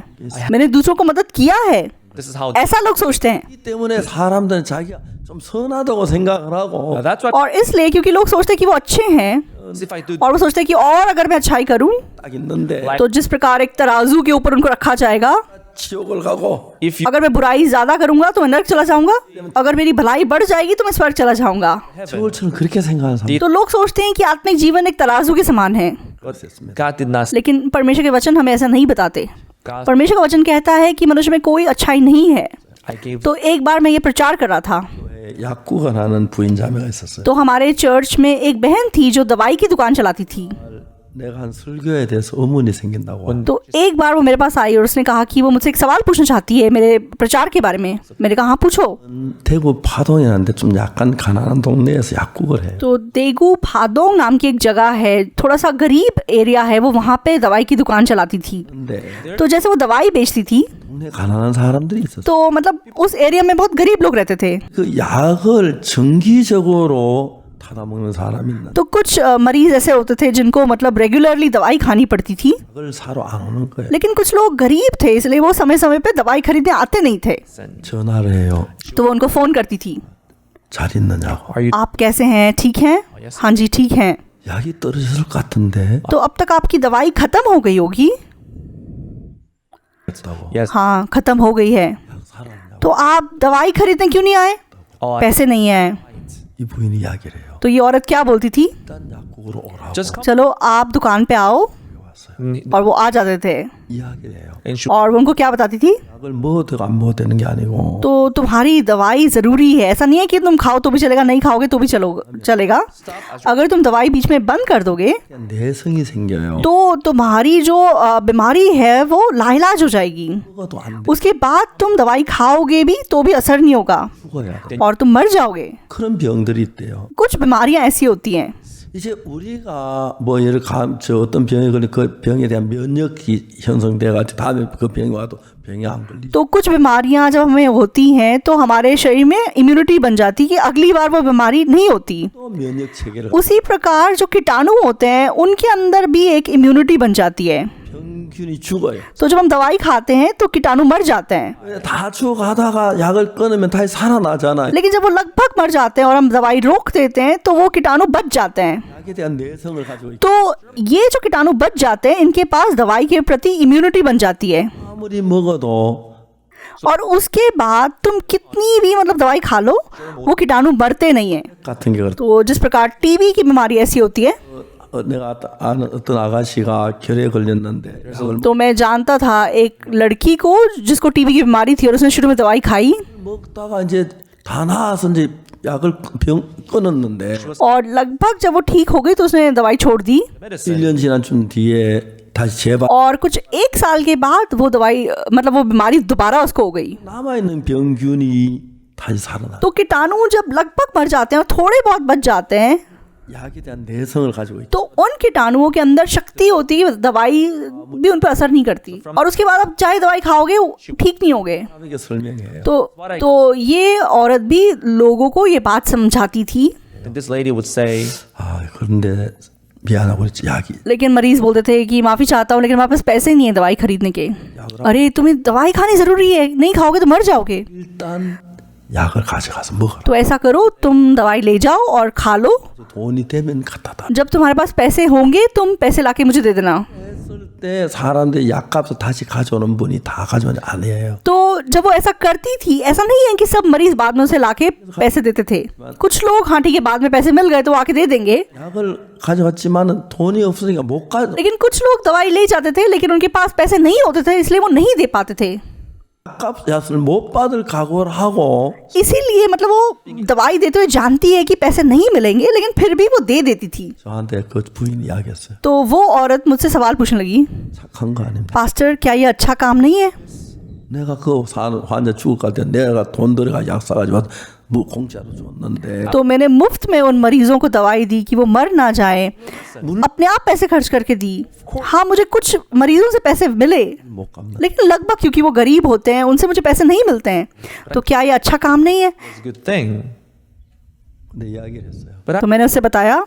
मैंने दूसरों को मदद किया है। this is how ऐसा लोग सोचते हैं। 이 때문에 사람들은 자기가 좀 선하다고 생각을 하고 that's what और इसलिए क्योंकि लोग सोचते हैं कि वो अच्छे हैं if I do और वो सोचते हैं कि और अगर मैं अच्छाई करूं 딱 있는데 तो जिस प्रकार एक तराजू के ऊपर उनको रखा जाएगा, 지옥을 가고 if you अगर मैं बुराई ज्यादा करूंगा तो मैं नरक चला जाऊंगा, अगर मेरी भलाई बढ़ जाएगी तो मैं स्वर्ग चला जाऊंगा। 저울처럼 그렇게 생각하는 사람 तो लोग सोचते हैं कि आत्मिक जीवन एक तराजू के समान है, 있었습니다. God did not लेकिन परमेश्वर के वचन हमें ऐसा नहीं बताते। God परमेश्वर का वचन कहता है कि मनुष्य में कोई अच्छाई नहीं है। I gave तो एक बार मैं ये प्रचार कर रहा था, 약국을 하는 부인 자매가 있었어요. तो हमारे चर्च में एक बहन थी जो दवाई की दुकान चलाती थी। 내가 한 설교에 대해서 의문이 생긴다고. तो एक बार वो मेरे पास आई और उसने कहा कि वो मुझसे एक सवाल पूछना चाहती है मेरे प्रचार के बारे में। मैंने कहा हाँ पूछो। 대구 파동이라는데 좀 약간 가난한 동네에서 약국을 해요. तो देगू फादोंग नाम की एक जगह है, थोड़ा सा गरीब एरिया है, वो वहाँ पे दवाई की दुकान चलाती थी। 근데 तो जैसे वो दवाई बेचती थी 동네 가난한 사람들이 있었어요. तो मतलब उस एरिया में बहुत गरीब लोग रहते थे। 그 약을 정기적으로 타다 먹는 사람이 있는데 तो कुछ मरीज ऐसे होते थे जिनको मतलब रेगुलरली दवाई खानी पड़ती थी, 그걸 사러 안 오는 거예요. लेकिन कुछ लोग गरीब थे इसलिए वो समय समय पे दवाई खरीदने आते नहीं थे। sent. 전화를 해요. तो वो उनको फ़ोन करती थी, 잘 있느냐고. Are you आप कैसे हैं, ठीक हैं? yes. हाँ जी ठीक हैं। 약이 떨어질 것 같은데. तो अब तक आपकी दवाई ख़त्म हो गई होगी। 그랬다고. yes हाँ ख़त्म हो गई है। 약 사러 왔냐고. तो आप दवाई खरीदने क्यों नहीं आए? oh, I- पैसे नहीं है। 이 부인이 이야기를 해요. तो ये औरत क्या बोलती थी? 일단 약국으로 오라고. just come चलो आप दुकान पे आओ, और वो आ जाते थे 이야기를 해요. And she और वो उनको क्या बताती थी, 약을 먹어도 안 먹어도 되는 게 아니고 तो तुम्हारी दवाई ज़रूरी है, ऐसा नहीं है कि तुम खाओ तो भी चलेगा, नहीं खाओगे तो भी चलेगा। अगर तुम दवाई बीच में बंद कर दोगे 내성이 생겨요. तो तुम्हारी जो बीमारी है वो लाइलाज हो जाएगी, 먹어도 안 돼. उसके बाद तुम दवाई खाओगे भी तो भी असर नहीं होगा 죽어야 돼. और तुम मर जाओगे। 그런 병들이 있대요. कुछ बीमारियां ऐसी होती हैं। 이제 우리가 뭐 예를 저 어떤 병에 걸린 그 병에 대한 면역이 형성돼 가지고 다음에 그 병이 와도 병이 안 걸리죠. तो कुछ बीमारियां जब हमें होती हैं तो हमारे शरीर में इम्यूनिटी बन जाती है कि अगली बार वो बीमारी नहीं होती। 또 면역 체계를 उसी प्रकार जो कीटाणु होते हैं उनके अंदर भी एक इम्यूनिटी बन जाती है। 병균이 죽어요. तो जब हम दवाई खाते हैं तो कीटाणु मर जाते हैं, 다 죽어가다가 약을 끊으면 다시 살아나잖아요. लेकिन जब वो लगभग मर जाते हैं और हम दवाई रोक देते हैं तो वो कीटाणु बच जाते हैं। 약에 대한 내성을 가지고 있고 तो ये जो कीटाणु बच जाते हैं इनके पास दवाई के प्रति इम्यूनिटी बन जाती है 아무리 먹어도 और उसके बाद तुम कितनी भी मतलब दवाई खा लो वो कीटाणु मरते नहीं है। 같은 게 그렇다. तो जिस प्रकार टीबी की बीमारी ऐसी होती है, 내가 아는 어떤 아가씨가 결에 걸렸는데 약을 तो मैं जानता था एक लड़की को जिसको टीबी की बीमारी थी और उसने शुरू में दवाई खाई 먹다가 이제 다 나아서 이제 약을 병 끊었는데 और लगभग जब वो ठीक हो गई तो उसने दवाई छोड़ दी 1년 지난 좀 뒤에 다시 재발 और कुछ एक साल के बाद वो दवाई मतलब वो बीमारी दोबारा उसको हो गई। 남아있는 병균이 다시 살아나. तो कीटाणु जब लगभग मर जाते हैं और थोड़े बहुत बच जाते हैं 약에 대한 내성을 가지고 있다. तो उन कीटाणुओं के अंदर शक्ति होती है, दवाई भी उन पर असर नहीं करती और उसके बाद आप चाहे दवाई खाओगे वो ठीक नहीं होगे। 이게 설명해요. तो ये औरत भी लोगों को ये बात समझाती थी, and this lady would say, 아 그런데 미안하고 약이 लेकिन मरीज बोलते थे कि माफ़ी चाहता हूँ लेकिन हमारे पास पैसे नहीं है दवाई खरीदने के। अरे तुम्हें दवाई खानी ज़रूरी है, नहीं खाओगे तो मर जाओगे। 일단 약을 가져가서 먹어라. तो ऐसा करो, तुम दवाई ले जाओ और खा लो, 돈이 되면 갖다 다. जब तुम्हारे पास पैसे होंगे तुम पैसे लाके मुझे दे देना। 했을 때 사람들이 약값을 다시 가져오는 분이 다 가져오지 않아요. तो जब वो ऐसा करती थी, ऐसा नहीं है कि सब मरीज बाद में उसे लाके पैसे देते थे। कुछ लोग हाँ ठीक है बाद में पैसे मिल गए तो आके दे देंगे, 약을 가져갔지만은 돈이 없으니까 못 가. लेकिन कुछ लोग दवाई ले जाते थे लेकिन उनके पास पैसे नहीं होते थे इसलिए वो नहीं दे पाते थे। 약값을 못 받을 각오를 하고 इसीलिए मतलब वो दवाई देते हुए जानती है कि पैसे नहीं मिलेंगे लेकिन फिर भी वो दे देती थी। 저한테 그 부인이 이야기했어요. तो वो औरत मुझसे सवाल पूछने लगी, 착한 거 아닙니다. पास्टर क्या ये अच्छा काम नहीं है? 내가 그 환자 죽을 것 같아 내가 돈 들여가 약 사가지고 공짜로 줬는데 तो मैंने मुफ्त में उन मरीजों को दवाई दी कि वो मर ना जाए, अपने आप पैसे खर्च करके दी। हाँ मुझे कुछ मरीजों से पैसे मिले 못 갚는. लेकिन लगभग क्योंकि वो गरीब होते हैं उनसे मुझे पैसे नहीं मिलते हैं, तो क्या ये अच्छा काम नहीं है? it's a good thing. 근데 이야기를 했어요. तो मैंने उससे बताया,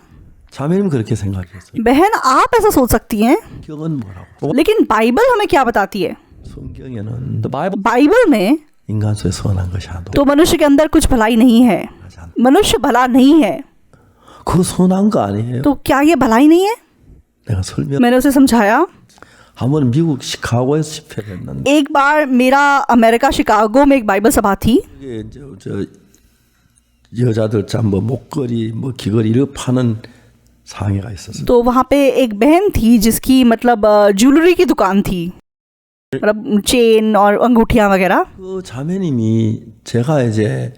자매님 그렇게 생각했어요. बहन आप ऐसा सोच सकती हैं 성경은 뭐라고? लेकिन बाइबल हमें क्या बताती है? 성경에는 The Bible बाइबल में 인간 속에 선한 것이 하나도 तो मनुष्य के अंदर कुछ भलाई नहीं है, 하지 않다. मनुष्य भला नहीं है। 그 선한 거 아니에요? तो क्या ये भलाई नहीं है? 내가 설명. मैंने उसे समझाया। 한번 미국 시카고에서 집회를 했는데 एक बार मेरा अमेरिका शिकागो में एक बाइबल सभा थी, 이게 저 여자들 참 뭐 목걸이 뭐 귀걸이 이렇게 파는 상회가 있었어요. तो वहाँ पे एक बहन थी जिसकी मतलब ज्वेलरी की दुकान थी, मतलब चेन और अंगूठियाँ वगैरह। 그 자매님이 제가 이제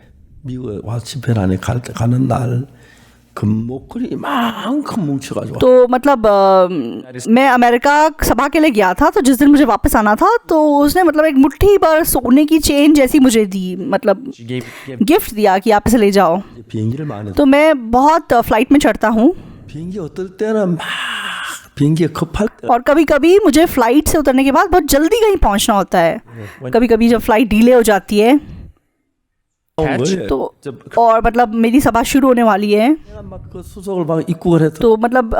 미국에 와서 집회를 안에 가는 날 그 목걸이 이만큼 뭉쳐가지고 तो मतलब मैं अमेरिका सभा के लिए गया था, तो जिस दिन मुझे वापस आना था तो उसने मतलब एक मुट्ठी भर सोने की चेन जैसी मुझे दी, मतलब she gave गिफ्ट दिया कि आप इसे ले जाओ। 비행기를 많이 तो मैं बहुत फ्लाइट में चढ़ता हूँ 비행기 어떨 때는 막 비행기에 급할 때 और कभी कभी मुझे फ्लाइट से उतरने के बाद बहुत जल्दी कहीं पहुँचना होता है। कभी कभी जब फ्लाइट डिले हो जाती है catch. तो और मतलब मेरी सभा शुरू होने वाली है, 내가 막 그 수속을 막 입국을 해서 तो मतलब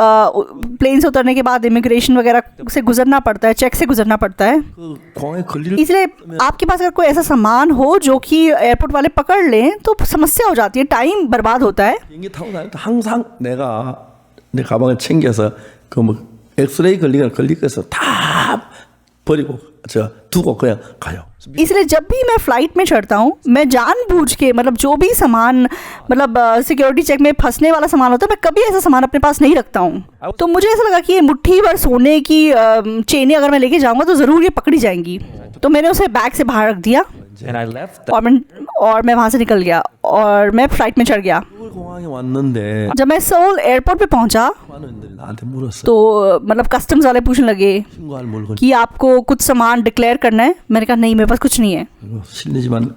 प्लेन से उतरने के बाद इमिग्रेशन वगैरह से गुजरना पड़ता है, चेक से गुजरना पड़ता है। 그 공항에 걸릴 इसलिए आपके पास अगर कोई ऐसा सामान हो जो कि एयरपोर्ट वाले पकड़ लें तो समस्या हो जाती है, टाइम बर्बाद होता है। 비행기 타고 다닐 때 항상 내가 내 가방을 챙겨서 그 뭐 엑스레이 걸리거나 걸릴 거에서 다 버리고 저 두고 그냥 가요. इसलिए जब भी मैं फ्लाइट में चढ़ता हूँ मैं जानबूझ के मतलब जो भी सामान मतलब सिक्योरिटी चेक में फंसने वाला सामान होता है मैं कभी ऐसा सामान अपने पास नहीं रखता हूँ। तो मुझे ऐसा लगा कि ये मुट्ठी भर सोने की चेनें अगर मैं लेके जाऊँगा तो ज़रूर ये पकड़ी जाएंगी, तो मैंने उसे बैग से बाहर रख दिया And I left. और मैं वहाँ से निकल गया और मैं फ्लाइट में चढ़ गया। 서울 공항에 왔는데 जब मैं सोल एयरपोर्ट पे पहुँचा 관원들이 나한테 물었어. तो मतलब कस्टम्स वाले पूछने लगे 신고할 물건 कि आपको कुछ सामान डिक्लेयर करना है। मैंने कहा नहीं मेरे पास कुछ नहीं है। 실례지만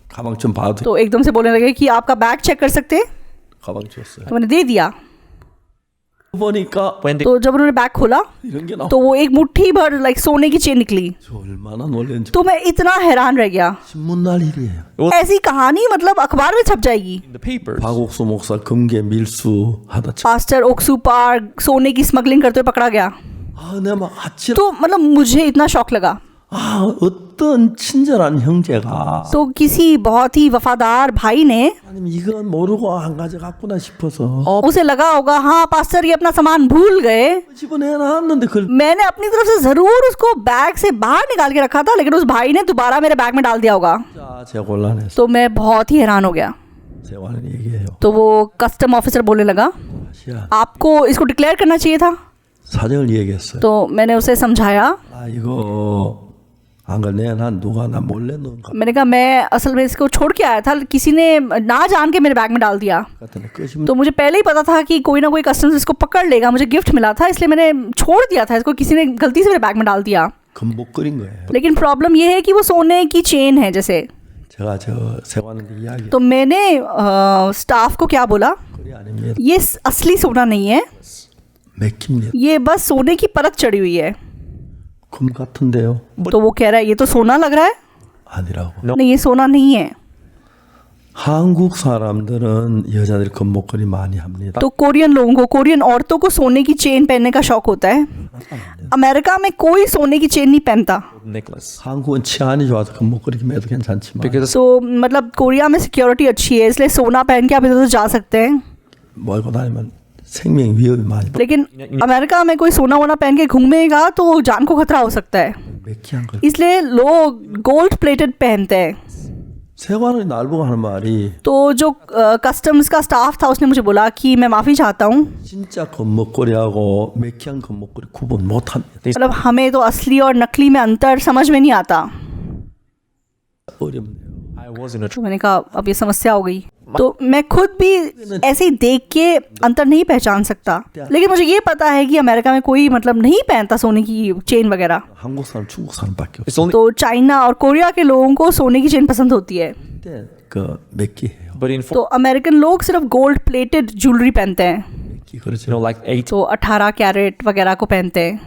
가방 좀 봐도 तो एकदम से बोलने लगे कि आपका बैग चेक कर सकते हैं, 가방 줬어요. तो मैंने दे दिया। 보니까 When they तो जब उन्होंने बैग खोला 이런 게 나와. तो वो एक मुट्ठी भर लाइक सोने की चेन निकली। 저 얼마나 놀랐는지. तो मैं इतना हैरान रह गया। 신문 날 일이에요. ऐसी कहानी मतलब अखबार में छप जाएगी। in the papers. 박옥수 목사 금괴 밀수하다 참. Pastor ओक्सू park सोने की स्मगलिंग करते हुए पकड़ा गया। 아, 내가 막 아찔. तो मतलब मुझे इतना शौक लगा। 아, 어떤 친절한 형제가 तो किसी बहुत ही वफादार भाई ने 아니면 이건 모르고 안 가져갔구나 싶어서 उसे लगा होगा हाँ पास्टर ये अपना सामान भूल गए। 집어내 놨는데 그걸 मैंने अपनी तरफ से जरूर उसको बैग से बाहर निकाल के रखा था, लेकिन उस भाई ने दोबारा मेरे बैग में डाल दिया होगा। 자, 제가 곤란해서 तो मैं बहुत ही हैरान हो गया। 세관은 얘기해요. तो वो कस्टम ऑफिसर बोलने लगा 아시아 आपको इसको डिक्लेयर करना चाहिए था। 사정을 얘기했어요. तो मैंने उसे समझाया। 아, 이거 안 그래 난 누가 나 몰래 넣은 것 मैंने कहा मैं असल में इसको छोड़ के आया था, किसी ने ना जान के मेरे बैग में डाल दिया। 같은데 끄시면 तो मुझे पहले ही पता था कि कोई ना कोई कस्टम्स इसको पकड़ लेगा, मुझे गिफ्ट मिला था इसलिए मैंने छोड़ दिया था इसको, किसी ने गलती से मेरे बैग में डाल दिया। 금목걸인 거예요. लेकिन प्रॉब्लम ये है कि वो सोने की चेन है जैसे। 제가 저 세관한테 이야기 तो मैंने स्टाफ को क्या बोला, 거리 아닙니다. ये असली सोना नहीं है, 맥힙니다. ये बस सोने की परत चढ़ी हुई है। 금 같은데요. तो वो कह रहा है ये तो सोना लग रहा है। 아니라고. No. नहीं ये सोना नहीं है। 한국 사람들은 여자들이 금목걸이 많이 합니다. तो कोरियन लोगों को, कोरियन औरतों को सोने की चेन पहनने का शौक होता है। अमेरिका में कोई सोने की चेन नहीं पहनता। necklace. 한국은 치안이 좋아서 금목걸이 매도 괜찮지만 Because तो मतलब कोरिया में सिक्योरिटी अच्छी है इसलिए सोना पहन के आप इधर उधर जा सकते हैं। 몰고 다니면 생명 위협이 많이 लेकिन अमेरिका में कोई सोना वोना पहन के घूमेगा तो जान को खतरा हो सकता है, 맥히한 걸. इसलिए लोग गोल्ड प्लेटेड पहनते हैं। 세관이 날 보고 하는 말이 तो जो कस्टम्स का स्टाफ था उसने मुझे बोला कि मैं माफ़ी चाहता हूँ, 진짜 금목걸이하고 맥히한 금목걸이 구분 못합니다. मतलब हमें तो असली और नकली में अंतर समझ में नहीं आता। 어렵네요. I was in a तो मैंने कहा अब ये समस्या हो गई। तो मैं खुद भी ऐसे ही देख के अंतर नहीं पहचान सकता, लेकिन मुझे ये पता है कि अमेरिका में कोई मतलब नहीं पहनता सोने की चेन वगैरह। 한국 사람, 중국 사람밖에 없어요. It's only, तो चाइना और कोरिया के लोगों को सोने की चेन पसंद होती है, 그때 그 맥기해요. but in तो अमेरिकन लोग सिर्फ गोल्ड प्लेटेड ज्वेलरी पहनते हैं, 맥기 그렇죠. like 8. तो 18 कैरेट वगैरह को पहनते हैं।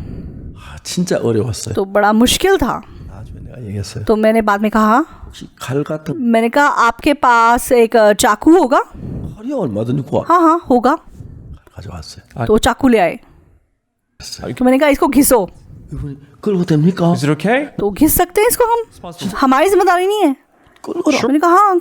아, 진짜 어려웠어요. तो बड़ा मुश्किल था। 나중에 내가 얘기했어요. तो मैंने बाद में कहा, 혹시 칼 같은 मैंने कहा आपके पास एक चाकू होगा? 칼이 얼마든지 구하 हाँ होगा। 가져왔어요. तो चाकू ले आए। तो मैंने कहा इसको घिसो। 이분이 끌고 됩니까? Is it okay? तो घिस सकते हैं इसको हम, हमारी जिम्मेदारी नहीं है। 끌어라. मैंने कहा हाँ,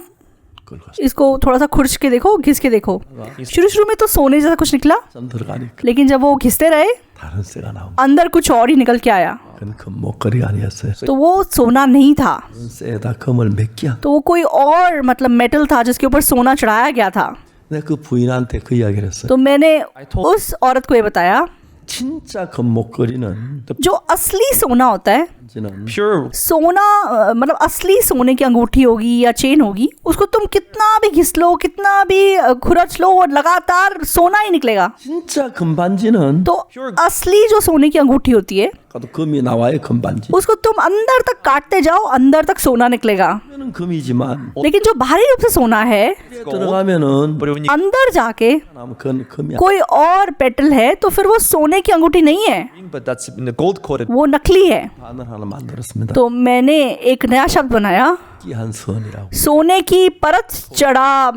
끌고 इसको थोड़ा सा खुरच के देखो, घिस के देखो। शुरू शुरू में तो सोने जैसा कुछ निकला, 좀 들어가니까 लेकिन जब वो घिसते रहे 다른 새가 나오고 अंदर कुछ और ही निकल के आया। 그건 금목걸이가 아니었어요. तो वो सोना नहीं था, 그런 새에다 금을 맥기한. तो वो कोई और मतलब मेटल था जिसके ऊपर सोना चढ़ाया गया था। 내가 그 부인한테 그 इ야기를 했어요. तो मैंने उस औरत को ये बताया 진짜 금목걸이는 जो असली सोना होता है, 지는 Pure. सोना मतलब असली सोने की अंगूठी होगी या चेन होगी, उसको तुम कितना भी घिस लो, कितना भी खुरच लो, और लगातार सोना ही निकलेगा। 진짜 금반지는 तो असली जो सोने की अंगूठी होती है 가도 금이 나와요. 금반지. उसको तुम अंदर तक काटते जाओ, अंदर तक सोना निकलेगा। 는 금이지만 लेकिन जो बाहरी रूप से सोना है, 들어가면은 But when you अंदर जाके 나면 그건 금이 कोई और पेटल है तो फिर वो सोने की अंगूठी नहीं है, but that's in the gold coated. वो नकली है। 반을 하나 만들었습니다. तो मैंने एक नया शब्द बनाया, 끼한 선이라고. सोने की परत चढ़ा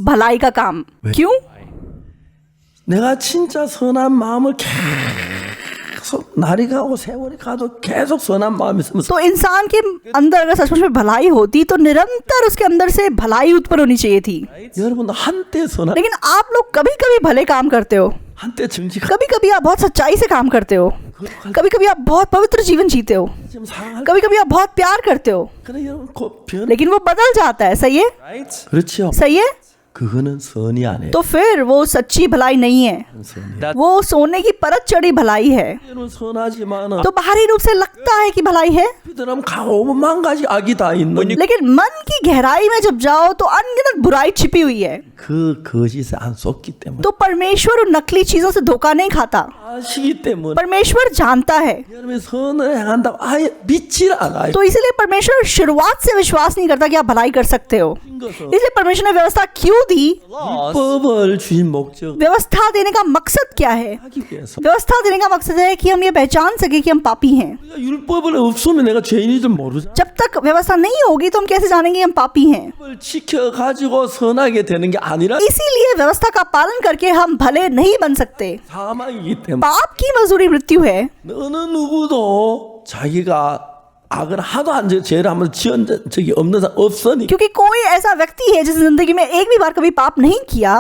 भलाई का काम। क्यों? 내가 진짜 선한 마음을 계속 날이 가고 세월이 가도 계속 선한 마음이 있으면 तो इंसान के अंदर अगर सचमुच में भलाई होती तो निरंतर उसके अंदर से भलाई उत्पन्न होनी चाहिए थी। 여러분 한때 선한 लेकिन आप लोग कभी कभी भले काम करते हो, 한때 정직한 कभी कभी आप बहुत सच्चाई से काम करते हो, कभी कभी आप बहुत पवित्र जीवन जीते हो, 지금 사랑할 कभी कभी आप बहुत प्यार करते हो, 그래 여러분 변 लेकिन वो बदल जाता है। सही है, Right? 그렇죠. सही है। 그거는 선이 아니에요. तो फिर वो सच्ची भलाई नहीं है, 선이. That वो सोने की परत चढ़ी भलाई है। 여러분 선하지만은 तो बाहरी रूप से लगता है कि भलाई है, 그들은 가고 만 가지 악이 다 있는 लेकिन मन की गहराई में जब जाओ तो अनगिनत बुराई छिपी हुई है। 그 거짓에 안 속기 때문에 तो परमेश्वर उन नकली चीजों से धोखा नहीं खाता। 아시기 때문에 परमेश्वर जानता है, 여러분이 선을 행한다고 아예 믿질 않아요. तो इसलिए परमेश्वर शुरुआत से विश्वास नहीं करता कि आप भलाई कर सकते हो। इसलिए परमेश्वर ने व्यवस्था क्यों दी? laws 율법을 주신 목적 व्यवस्था देने का मकसद क्या है? 하기 위해서. व्यवस्था देने का मकसद है कि हम ये पहचान सके कि हम पापी हैं। 우리가 율법을 없으면 내가 죄인인 줄 모르잖아. जब तक व्यवस्था नहीं होगी तो हम कैसे जानेंगे हम पापी हैं? 율법을 지켜 가지고 선하게 되는 게 아니라 इसीलिए व्यवस्था का पालन करके हम भले नहीं बन सकते। 사망이기 때문에 पाप की मजदूरी मृत्यु है। 어느 누구도 자기가 악을 하도 안 죄를 한번 지은 적이 없는 사람 없으니 क्योंकि कोई ऐसा व्यक्ति है जिस जिंदगी में एक भी बार कभी पाप नहीं किया,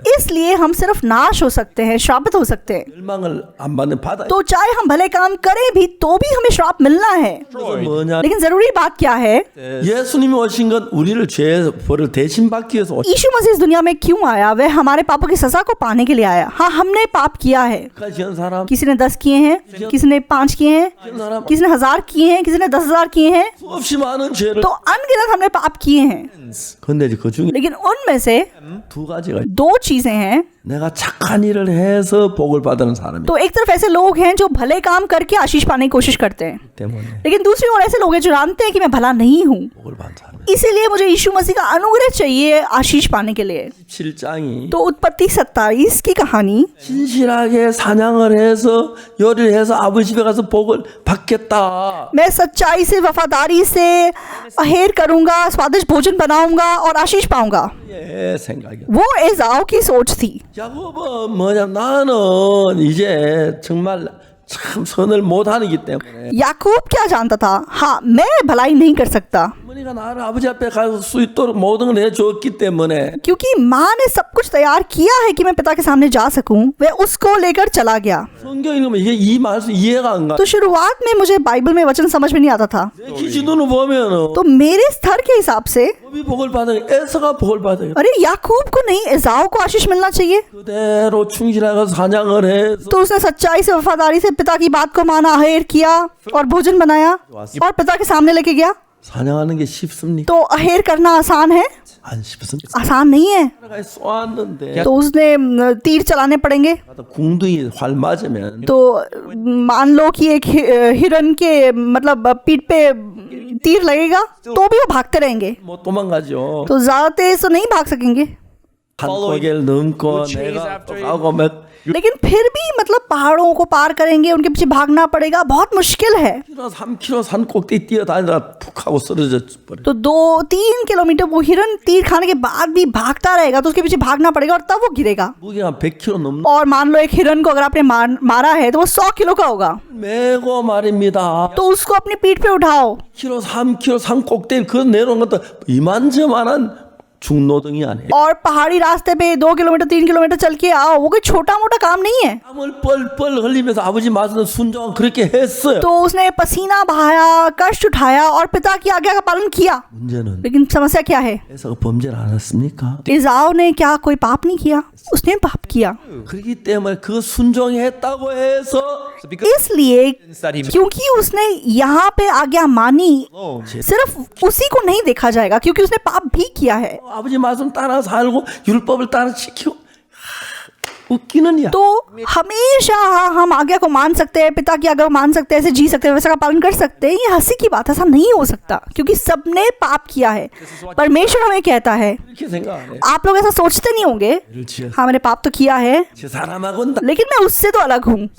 इसलिए हम सिर्फ नाश हो सकते हैं, श्रापित हो सकते हैं। 멸망을 안 받는 바다. तो चाहे हम भले काम करें भी तो भी हमें श्राप मिलना है। 그래서 뭐냐? लेकिन जरूरी बात क्या है? 예수님이 오신 건 우리를 죄의 벌을 대신 받기 위해서 오신 यीशु मसीह इस दुनिया में क्यों आया? वह हमारे पापों की सजा को पाने के लिए आया। हाँ, हमने पाप किया है। 까지 한 사람 किसी ने 10 किए हैं, किसी ने 5 किए हैं, किसी ने 1000 किए हैं, किसी ने 10,000 किए हैं, 수없이 많은 죄를 तो अनगिनत हमने पाप किए हैं। 근데 그 중에 लेकिन उनमें से 두 가지가 2 चीजें हैं। 내가 착한 일을 해서 복을 받는 사람이 तो एक तरफ ऐसे लोग हैं जो भले काम करके आशीष पाने की कोशिश करते हैं, 때문에 लेकिन दूसरी ओर ऐसे लोग हैं जो जानते हैं कि मैं भला नहीं हूँ, 복을 받는 사람. इसीलिए मुझे यीशु मसीह का अनुग्रह चाहिए आशीष पाने के लिए। 17장이 तो उत्पत्ति 27 की कहानी, 신실하게 사냥을 해서 요리를 해서 아버지 집에 가서 복을 받겠다. मैं सच्चाई से वफादारी से अहेर करूंगा, स्वादिष्ट भोजन बनाऊंगा और आशीष पाऊंगा, 예, 생각이야. वो एसाव की सोच थी। 야곱은 뭐냐? 나는 이제 정말 참 선을 못 하기 때문에 याकूब क्या जानता था? हाँ, मैं भलाई नहीं कर सकता, 어머니가 나를 아버지 앞에 갈 수 있도록 모든 걸 해줬기 때문에 क्योंकि माँ ने सब कुछ तैयार किया है कि मैं पिता के सामने जा सकूं। वह उसको लेकर चला गया। 성경 읽으면 이게 이 말씀 이해가 안 가. तो शुरुआत में मुझे बाइबल में वचन समझ में नहीं आता था, 내 기준으로 보면은 तो मेरे स्तर के हिसाब से 야곱이 복을 받아야 에서가 복을 받아야 अरे याकूब को नहीं, एसाव को आशीष मिलना चाहिए। 그대로 충실하게 사냥을 해서 तो उसने सच्चाई से वफादारी से पिता की बात को माना, अहेर किया और भोजन बनाया और पिता के सामने लेके गया। 사냥하는 게 쉽습니까? तो अहेर करना आसान है? 안 쉽습니다. आसान नहीं है। 쏘았는데 तो उसने तीर चलाने पड़ेंगे। 궁둥이 활 맞으면 तो मान लो कि एक हिरन के मतलब पीठ पे तीर लगेगा तो भी वो भागते रहेंगे, 못 도망가죠. तो ज्यादा तेज तो नहीं भाग सकेंगे। 한 고개를 넘고 내가 또 가고 막 लेकिन फिर भी मतलब पहाड़ों को पार करेंगे, उनके पीछे भागना पड़ेगा, बहुत मुश्किल है। 3km 산 꼭대기 뛰어다니다가 푹 하고 쓰러져 버려. तो 2-3 किलोमीटर वो हिरन तीर खाने के बाद भी भागता रहेगा, तो उसके पीछे भागना पड़ेगा और तब वो गिरेगा। 무게가 100kg 넘는 और मान लो एक हिरन को अगर आपने मारा है तो वो 100 किलो का होगा, 메고 말입니다. तो उसको अपनी पीठ पे उठाओ। 3km 산 꼭대기 그 내려온 것도 이만저만한 중노동이 아니에요. और पहाड़ी रास्ते पे 2 किलोमीटर 3 किलोमीटर चल के आओ, वो कोई छोटा मोटा काम नहीं है। 땀을 뻘뻘 흘리면서 아버지 말씀 순종하고 그렇게 했어요. तो उसने पसीना बहाया, कष्ट उठाया और पिता की आज्ञा का पालन किया। 문제는 लेकिन समस्या क्या है? 에서가 범죄를 안 했습니까? एसाव ने क्या कोई पाप नहीं किया? उसने पाप किया। 그렇기 때문에 그 순종했다고 해서 So because इसलिए that he क्योंकि उसने यहाँ पे आज्ञा मानी, सिर्फ उसी को नहीं देखा जाएगा क्योंकि उसने पाप भी किया है। 아버지 말씀 따라 살고 율법을 따라 지키고 웃기는 야. तो हमेशा हम आज्ञा को मान सकते हैं, पिता की आज्ञा को मान सकते हैं, ऐसे जी सकते हैं, वैसा का पालन कर सकते हैं। ये हंसी की बात है, ऐसा नहीं हो सकता क्योंकि सबने पाप किया है। परमेश्वर हमें कहता है, 이렇게 생각 안 해. आप लोग ऐसा सोचते नहीं होंगे, 그렇지. हाँ मैंने पाप तो किया है 제 사람하고는 लेकिन मैं उससे तो अलग हूँ।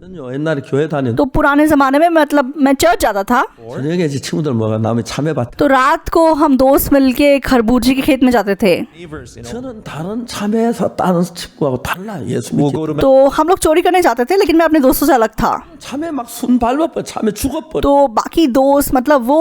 전요 옛날에 교회 다녔는데 तो पुराने जमाने में मतलब मैं चर्च जाता था, 저녁에 이제 친구들 모여 남의 참외밭. तो रात को हम दोस्त मिलके खरबूजे के खेत में जाते थे। neighbors, you know, 저는 다른 참외에서 따는 친구하고 달라. 예수 will 믿기. go to तो हम लोग चोरी करने जाते थे, लेकिन मैं अपने दोस्तों से अलग था। 참외 막 순 밟아버려. 참외 죽어버려. तो बाकी दोस्त मतलब वो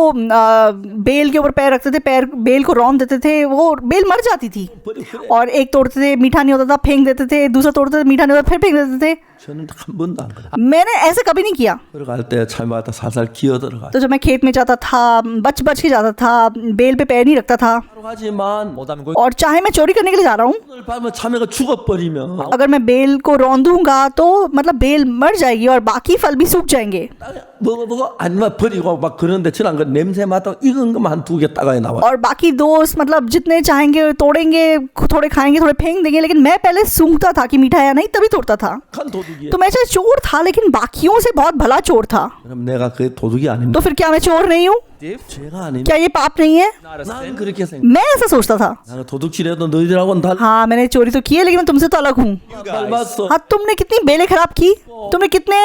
बेल के ऊपर पैर रखते थे, बेल को रौंद देते थे, वो बेल मर जाती थी। 버려. 그래. और एक तोड़ते थे, मीठा नहीं होता था, फेंक देते थे, दूसरा तोड़ते थे, मीठा नहीं होता, फिर फेंक देते थे। 저는 한 번도 안 그래. मैंने ऐसे कभी नहीं किया। 들어갈 때 참마다 살살 기어 들어가. तो जब मैं खेत में जाता था बच बच के जाता था, बेल पे पैर नहीं रखता था। 하지만 뭐다면 그 और चाहे मैं चोरी करने के लिए जा रहा हूँ, 오늘 밤에 참외가 죽어버리면 अगर मैं बेल को रौंद दूंगा तो मतलब बेल मर जाएगी और बाकी फल भी सूख जाएंगे। 먹어 아니면 버리고 막 그런데 저는 안 그래. 냄새 맡아 익은 것만 한 2개 따가야 나와. और बाकी दोस्त मतलब जितने चाहेंगे तोड़ेंगे, थोड़े खाएंगे, थोड़े फेंक देंगे, लेकिन मैं पहले सूंघता था कि मीठा है या नहीं, तभी तोड़ता था। 한 도둑이야. तो मैं चाहे चोर था लेकिन बाकियों से बहुत भला चोर था। 그럼 내가 그 도둑이 아닙니다. तो फिर क्या मैं चोर नहीं हूँ? 죄가 아닙니다. क्या ये पाप नहीं है? 난 그렇게 생각. मैं ऐसा सोचता था। 나는 도둑질해도 너희들하고는 달라. हाँ मैंने चोरी तो की है लेकिन मैं तुमसे तो अलग हूँ। 닮았어. हाँ तुमने कितनी बेलें खराब की, तुमने कितने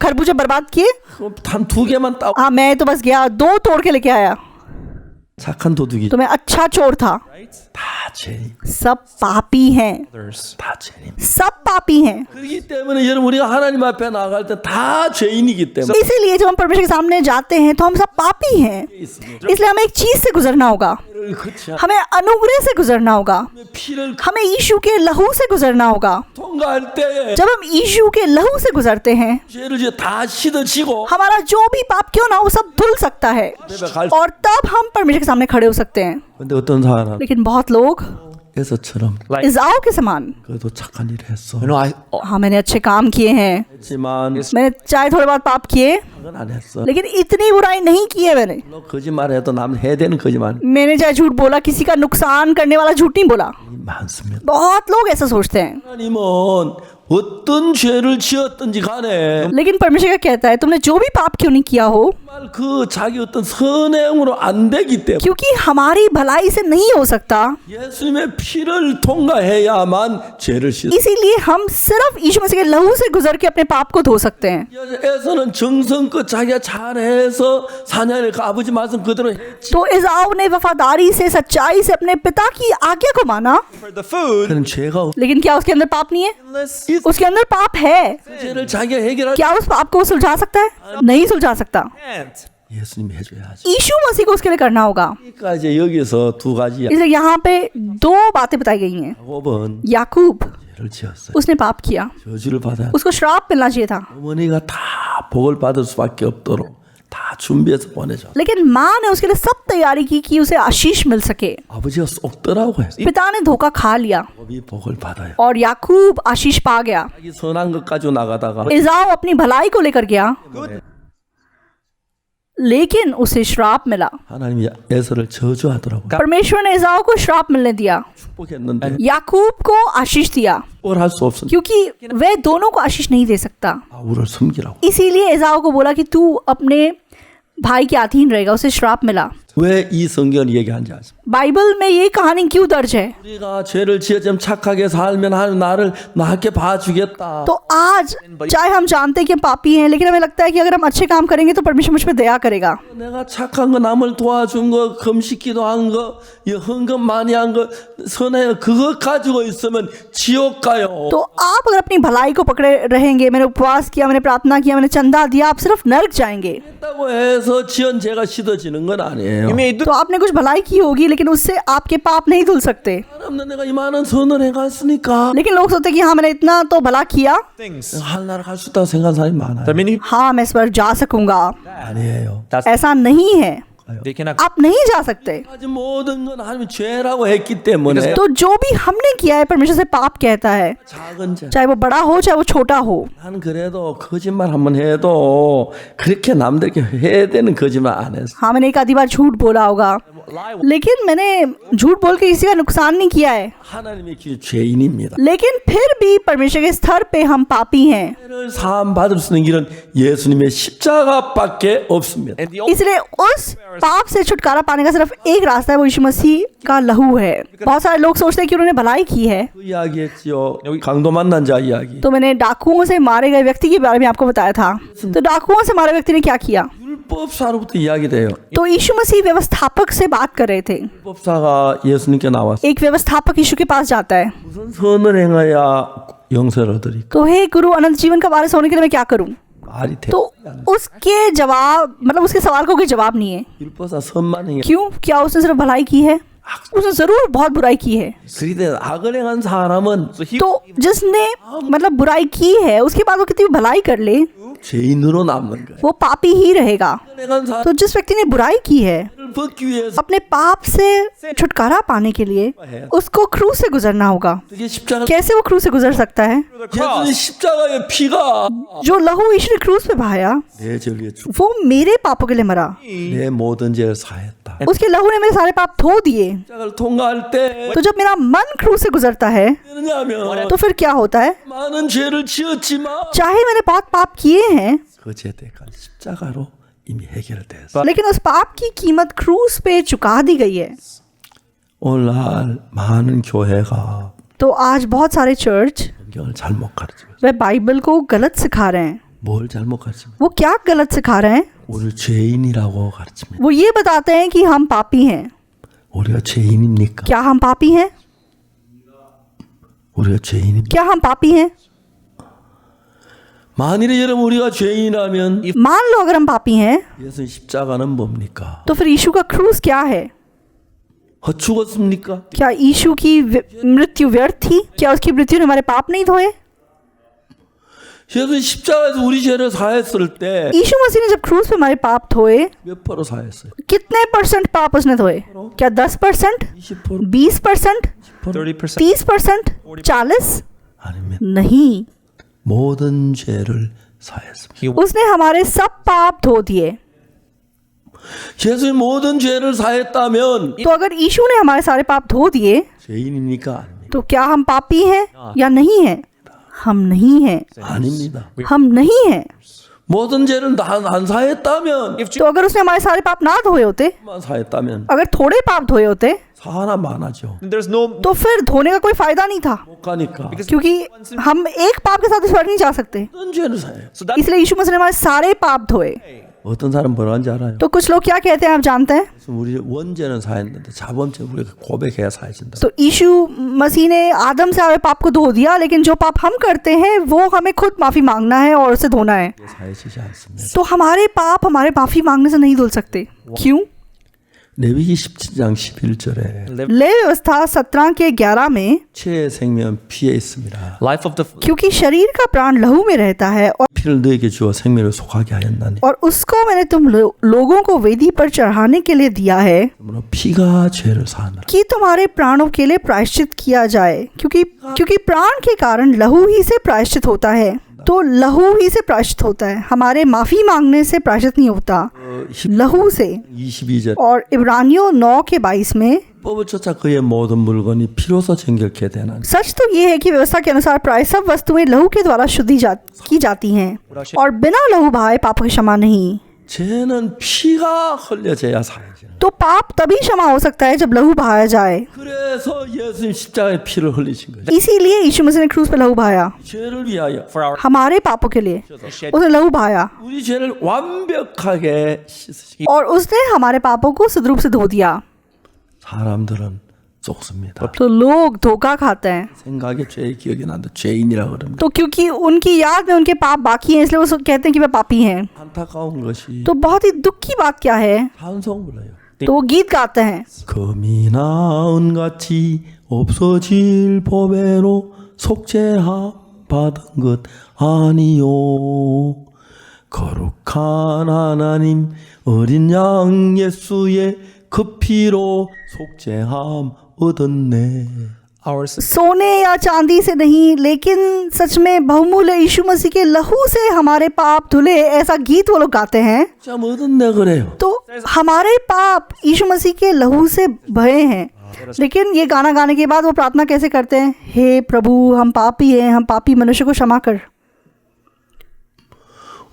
खरबूजे बर्बाद किए। 한 2개만 따. हाँ मैं तो बस गया 2 तोड़ के लेके आया। 착한 도둑이 तो मैं अच्छा चोर था। 다 죄인. सब पापी हैं, others. 다 죄인. सब पापी हैं। 그렇기 때문에 여러분 우리가 하나님 앞에 나갈 때 다 죄인이기 때문에 इसीलिए जब हम परमेश्वर के सामने जाते हैं तो हम सब पापी हैं। इसलिए हमें एक चीज से गुजरना होगा, 그렇지. हमें अनुग्रह से गुजरना होगा, 피를 हमें यीशु के लहू से गुजरना होगा। 통과할 때 जब हम यीशु के लहू से गुजरते हैं, 죄를 이제 다 씻어지고 हमारा जो भी पाप क्यों ना हो सब धुल सकता है और तब हम परमेश्वर के सामने खड़े हो सकते हैं। 근데 어떤 사람은 लेकिन बहुत लोग 에서처럼 Like, इज़ाऊ के समान, 그래도 착한 일 했어. हाँ मैंने अच्छे काम किए हैं, 했지만 मैंने चाहे थोड़े बहुत पाप किए 그건 안 했어. लेकिन इतनी बुराई नहीं की है मैंने। 너 거짓말해도 남 해야 되는 거짓말 मैंने चाहे झूठ बोला, किसी का नुकसान करने वाला झूठ नहीं बोला। 많습니다. बहुत लोग ऐसा सोचते हैं, 하나님은 어떤 죄를 지었든지 간에 लेकिन परमेश्वर क्या कहता है, तुमने जो भी पाप क्यों नहीं किया हो, 정말 그 자기 어떤 선행으로 안 되기 때문에 क्योंकि हमारी भलाई से नहीं हो सकता, 예수님의 피를 통과해야만 죄를 씻어. इसीलिए हम सिर्फ यीशु मसीह के लहू से गुजर के अपने पाप को धो सकते हैं। 에서는 정성껏 자기가 잘해서 사냥을 그 아버지 말씀 그대로 했지. तो इज़ाऊ ने वफादारी से, सच्चाई से अपने पिता की आज्ञा को माना, for the food, 그런 죄가 없. लेकिन क्या उसके अंदर पाप नहीं है? unless उसके अंदर पाप है। 죄를 자기가 해결할 क्या उस पाप को वो सुलझा सकता है? नहीं सुलझा सकता। can't. 예수님이 해줘야지. यीशु मसीह को उसके लिए करना होगा। 그러니까 이제 여기서 두 가지야. इसलिए यहाँ पे 2 बातें बताई गई हैं। 야곱은 याकूब, 죄를 지었어요. उसने पाप किया, 저주를 받아야 उसको श्राप मिलना चाहिए था, 어머니가 다 복을 받을 수밖에 없도록 다 준비해서 보내줘. लेकिन माँ ने उसके लिए सब तैयारी की कि उसे आशीष मिल सके। 아버지가 쏙더라고 했어. पिता ने धोखा खा लिया 야곱이 복을 받아요. और याकूब आशीष पा गया। 자기 선한 것 가지고 나가다가 इज़ाऊ अपनी भलाई को लेकर गया, लेकिन उसे श्राप मिला। 하나님이 에서를 저주하더라고요. परमेश्वर ने इज़ाऊ को श्राप मिलने दिया, 축복했는데 याकूब को आशीष दिया, 뭘 할 수 없으니 क्योंकि वह दोनों को आशीष नहीं दे सकता। 아우를 숨기라고. इसीलिए इज़ाऊ को बोला कि तू अपने भाई के अधीन रहेगा, उसे श्राप मिला। 왜 이 성경을 얘기하는지 아십니까? बाइबल में ये कहानी क्यों दर्ज है? 우리가 죄를 지었지만 착하게 살면 하나님 나를 나게 봐주겠다. तो आज चाहे हम जानते हैं कि हम पापी हैं, लेकिन हमें लगता है कि अगर हम अच्छे काम करेंगे तो परमेश्वर मुझ पर दया करेगा। 내가 착한 거 남을 도와준 거 금식기도 한 거 헌금 많이 한 거 선해 그거 가지고 있으면 지옥 가요. तो आप अगर अपनी भलाई को पकड़े रहेंगे, मैंने उपवास किया, मैंने प्रार्थना किया, मैंने चंदा दिया, आप सिर्फ नरक जाएंगे। 했다고 해서 지은 죄가 씻어지는 건 아니에요. You may do तो आपने कुछ भलाई की होगी, लेकिन उससे आपके पाप नहीं धुल सकते। 하나님 내가 이만한 선을 해갔으니까 लेकिन लोग सोचते हैं कि हाँ मैंने 이तना तो भला किया, things. 하나님 갈 수 있다고 생각하는 사람이 많아요. There are many हाँ मैं इस पर जा सकूंगा। 아니에요. that ऐसा नहीं है, they cannot. आप नहीं जा सकते। 아직 모든 건 하나님이 죄라고 했기 때문에 तो जो भी हमने किया है परमेश्वर से पाप कहता है, 작은 죄. चाहे वो बड़ा हो चाहे वो छोटा हो। 나는 그래도 거짓말 한번 해도 그렇게 남들에게 해야 되는 거짓말 안 했어. हाँ मैंने एक आधी बार झूठ बोला होगा, लेकिन मैंने झूठ बोल के किसी का नुकसान नहीं किया है। 하나님의 길 죄인입니다. लेकिन फिर भी परमेश्वर के स्तर पे हम पापी हैं। 죄를 사함 받을 수 있는 길은 예수님의 십자가밖에 없습니다. And the only इसलिए उस पाप से छुटकारा पाने का सिर्फ एक रास्ता है, वो यीशु मसीह का लहू है। बहुत सारे लोग सोचते हैं कि उन्होंने भलाई की है। 그 이야기했지요. 강도 만난 자 이야기. तो मैंने डाकुओं से मारे गए व्यक्ति के बारे में आपको बताया था। तो डाकुओं से मारे व्यक्ति ने क्या किया? 율법사로부터 이야기돼요. तो यीशु मसीह व्यवस्थापक से बात कर रहे थे। 율법사가 예수님께 나왔어. एक व्यवस्थापक यीशु के पास जाता है, 무슨 선을 행해야 영생을 얻으리까? तो हे गुरु, अनंत जीवन का वारिस होने के लिए मैं क्या करूं? 말이 돼. तो उसके जवाब मतलब उसके सवाल का कोई जवाब नहीं है। 율법사 선만 행해 क्यों? क्या उसने सिर्फ भलाई की है? उसने जरूर बहुत बुराई की है। 그런데 악을 행한 사람은 तो जिसने मतलब बुराई की है उसके बाद वो कितनी भी भलाई कर ले 죄인으로 남는 거예요. वो पापी ही रहेगा। 악을 행한 사람을 तो जिस व्यक्ति ने बुराई की है 벗기 위해서 अपने पाप से छुटकारा पाने के लिए उसको क्रूस से गुजरना होगा। 그게 십자가 कैसे वो क्रूस से गुजर सकता है? 예수님 십자가의 피가 जो लहू यीशु ने क्रूस पे बहाया 내 죄를 위해 죽 वो मेरे पापों के लिए मरा। 내 모든 죄를 사했다. उसके लहू ने मेरे सारे पाप धो दिए। 십자가를 통과할 때 तो जब मेरा मन क्रूस से गुजरता है 되느냐면 तो फिर क्या होता है? 많은 죄를 지었지만 चाहे मैंने बहुत पाप किए हैं 그 죄대가 십자가로 이미 해결됐어. लेकिन उस पाप की कीमत क्रूस पे चुका दी गई है। 오늘날 많은 교회가 तो आज बहुत सारे चर्च 성경을 잘못 가르치고 있어요. वे बाइबल को गलत सिखा रहे हैं। 뭘 잘못 가르치면 वो क्या गलत सिखा रहे हैं? 우리를 죄인이라고 가르칩니다. वो ये बताते हैं कि हम पापी हैं। 우리가 죄인입니까? क्या हम पापी हैं? 우리가 죄인입니까? क्या हम पापी हैं? 만일에 여러분 우리가 죄인이라면 मान लो अगर हम पापी हैं 예수 십자가는 뭡니까? तो फिर यीशु का क्रूस क्या है? 허축었습니까? क्या यीशु की मृत्यु व्यर्थ थी? क्या उसकी मृत्यु ने हमारे पाप नहीं धोए? 예수 십자가에서 우리 죄를 사했을 때 यीशु मसीह ने जब क्रूस पे हमारे पाप धोए 몇 프로 사했어요? कितने % पाप उसने धोए? क्या 10%? 20%? 20%? 30%. 30%? 40? 아닙니다. नहीं, 모든 죄를 사했습니다. He उसने हमारे सब पाप धो दिए। 예수의 모든 죄를 사했다면 तो अगर यीशु ने हमारे सारे पाप धो दिए 죄인입니까? 아닙니까? तो क्या हम पापी हैं या नहीं हैं? हम नहीं हैं। 아닙니다. हम नहीं हैं। 모든 죄를 안 사했다면 तो अगर उसने हमारे सारे पाप ना धोए होते, 만 사했다면 अगर थोड़े पाप धोए होते 사나 많아죠. there's no तो फिर धोने का कोई फायदा नहीं था, 못 가니까 क्योंकि हम एक पाप के साथ स्वर्ग नहीं जा सकते। 모든 죄를 사해요. so that इसलिए यीशु मसीह ने हमारे सारे पाप धोए। 어떤 사람 뭐라는지 알아요? तो कुछ लोग क्या कहते हैं आप जानते हैं? 그래서 우리 원죄는 사했는데 자범죄 우리가 고백해야 사해진다. तो यीशु मसीह ने आदम से आए पाप को धो दिया, लेकिन जो पाप हम करते हैं वो हमें खुद माफी मांगना है और उसे धोना है। 사해지지 않습니다. तो हमारे पाप हमारे माफी मांगने से नहीं धुल सकते। क्यों? 레위기 17장 11절에 ले व्यवस्था 17 के 11 में 죄의 생명은 피에 있습니다. life of the क्योंकि शरीर का प्राण लहू में रहता है 피를 너에게 주어 생명을 속하게 하였나니 और उसको मैंने तुम लोगों को वेदी पर चढ़ाने के लिए दिया है 그러므로 피가 죄를 사하느라 कि तुम्हारे प्राणों के लिए प्रायश्चित किया जाए, क्योंकि प्राण के कारण लहू ही से प्रायश्चित होता है। तो लहू ही से प्रायश्चित होता है, हमारे माफी मांगने से प्रायश्चित नहीं होता, लहू से। 22절 और इब्रानियों 9 के 22 में 법을 쫓아 그의 모든 물건이 피로서 정결케 되나니 सच तो ये है कि व्यवस्था के अनुसार प्राय सब वस्तुएं लहू के द्वारा की जाती हैं और बिना लहू बहाए पाप की क्षमा नहीं। 죄는 피가 흘려져야 사해지는 तो पाप तभी क्षमा हो सकता है जब लहू बहाया जाए। 그래서 예수님 십자가에 피를 흘리신 거죠. इसीलिए यीशु मसीह ने क्रूस पे लहू बहाया, 죄를 위하여 for our हमारे पापों के लिए shed उसने लहू बहाया 우리 죄를 완벽하게 씻으시고 और उसने हमारे पापों को सिद्ध रूप से धो दिया। 사람들은 속습니다. तो लोग धोखा खाते हैं, 생각에 죄의 기억이 난다. 죄인이라고 그럽니다. तो क्योंकि उनकी याद में उनके पाप बाकी हैं इसलिए वो कहते हैं कि वे पापी हैं। 안타까운 것이 तो बहुत ही दुख की बात क्या है? 찬송 불러요. तो वो गीत गाते हैं, 금이 나은 같이 없어질 보배로 속죄함 받은 것 아니요. 거룩한 하나님 어린 양 예수의 그 피로 속죄함 얻었네. our सोने या चांदी से नहीं लेकिन सच में बहुमूल्य यीशु मसीह के लहू से हमारे पाप धुले, ऐसा गीत वो लोग गाते हैं। 참 얻었네 그래요. तो हमारे पाप यीशु मसीह के लहू से भरे हैं। लेकिन ये गाना गाने के बाद वो प्रार्थना कैसे करते हैं? हे प्रभु, हम पापी हैं, हम पापी मनुष्य को क्षमा कर।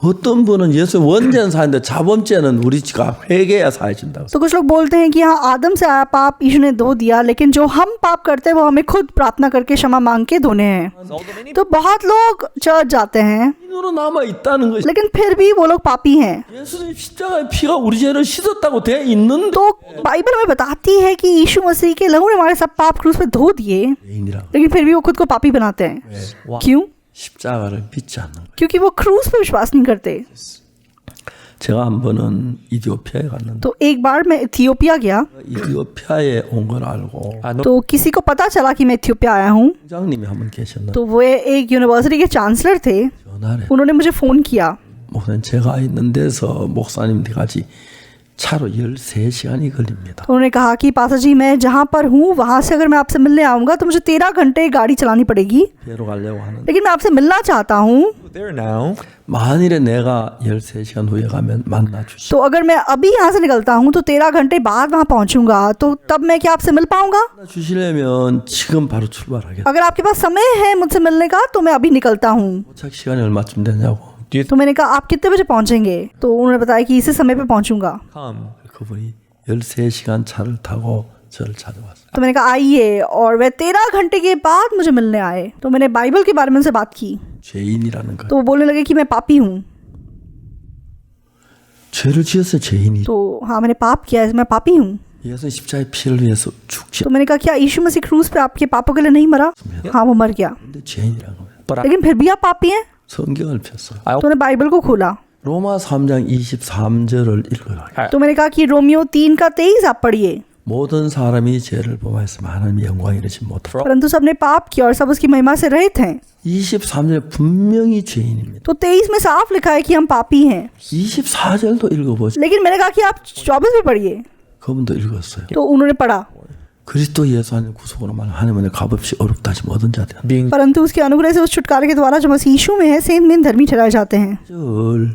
어떤 분은 예수 원죄는 사는데 자범죄는 우리가 회개해야 사해진다고. तो कुछ लोग बोलते हैं कि हाँ, आदम से आया पाप यीशु ने धो दिया, लेकिन जो हम पाप करते हैं वो हमें खुद प्रार्थना करके क्षमा मांग के धोने हैं। तो बहुत लोग चर्च जाते हैं 인으로 남아 있다는 것이 लेकिन फिर भी वो लोग पापी हैं। 예수님 십자가의 피가 우리 죄를 씻었다고 돼 있는데 तो बाइबल हमें बताती है कि यीशु मसीह के लहू ने हमारे सब पाप क्रूस पे धो दिए, 죄인이라고 लेकिन फिर भी वो खुद को पापी बनाते हैं। क्यों? 십자가를 믿지 않는 거예요. क्योंकि वो क्रूस पे विश्वास नहीं करते। 제가 한 번은 이디오피아에 갔는데 तो एक बार मैं इथियोपिया गया 이디오피아에 온 걸 알고 I know तो किसी को पता चला कि मैं इथियोपिया आया हूँ 총장님이 한 분 계셨는데 तो वो एक यूनिवर्सिटी के चांसलर थे 전화를 उन्होंने मुझे फ़ोन किया 목사님 제가 있는 데서 목사님들까지 차로 13시간이 걸립니다. तो उन्होंने कहा कि पासा जी मैं जहाँ पर हूँ वहाँ से अगर मैं आपसे मिलने आऊँगा तो मुझे 13 घंटे गाड़ी चलानी पड़ेगी 배로 가려고 하는데 लेकिन मैं आपसे मिलना चाहता हूँ there now. 만일에 내가 13시간 후에 가면 만나 주시. तो अगर मैं अभी यहाँ से निकलता हूँ तो 13 घंटे बाद वहाँ पहुँचूंगा तो तब मैं क्या आपसे मिल पाऊँगा 만나 주시려면 지금 바로 출발하겠다. अगर आपके पास समय है मुझसे मिलने का तो मैं अभी निकलता हूँ 도착 시간이 얼마쯤 되냐고. Do you तो मैंने कहा आप कितने बजे पहुँचेंगे तो उन्होंने बताया कि इसी समय पे पहुँचूंगा come? 그분이 13시간 차를 타고 저를 찾아왔어요. तो मैंने कहा आइए और वह 13 घंटे के बाद मुझे मिलने आए तो मैंने बाइबल के बारे में उनसे बात की 죄인이라는 거. तो वो बोलने लगे कि मैं पापी हूँ 죄를 지어서 죄인이. तो हाँ मैंने पाप किया है मैं पापी हूँ 예수 십자가의 피를 위해서 죽지. तो मैंने कहा क्या यीशु मसीह क्रूस पे आपके पापों के लिए नहीं मरा हाँ वो मर गया 근데 죄인이라는 거예요. But लेकिन फिर भी आप पापी हैं 성경을 폈어요. I तो मैंने बाइबल को खोला 로마 3장 23절을 읽어라. तो मैंने कहा कि रोमियो 3 का 23 आप पढ़िए 모든 사람이 죄를 범하였으면 하나님의 영광이 이르지 못하고. परंतु सबने पाप किया और सब उसकी महिमा से रहित हैं 23절에 분명히 죄인입니다. तो 23 में साफ लिखा है कि हम पापी हैं 24절도 읽어보죠. लेकिन मैंने कहा कि आप 24 में पढ़िए 그분도 읽었어요. तो उन्होंने पढ़ा 그리스도 예수 안에 구속으로만 하나님의 값없이 어렵다 하시 모든 자들. being परंतु उसके अनुग्रह से उस छुटकारे के द्वारा जो मसीह यीशु में है सेंत में धर्मी ठहराए जाते हैं 절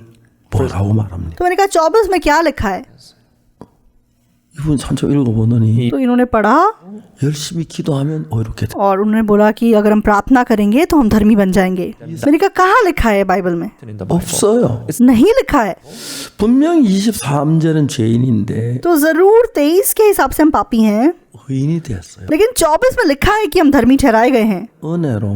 뭐라고 말합니까? तो मैंने कहा 24 में क्या लिखा है 이분 산초 읽어보더니 तो इन्होंने पढ़ा 열심히 기도하면 어렵게 돼. और उन्होंने बोला कि अगर हम प्रार्थना करेंगे तो हम धर्मी बन जाएंगे मैंने कहा कहाँ लिखा है बाइबल में in the Bible. 없어요. नहीं लिखा है 분명 23절은 죄인인데 तो जरूर 23 के हिसाब से हम पापी हैं 의인이 되었어요. लेकिन 24 में लिखा है कि हम धर्मी ठहराए गए हैं 은혜로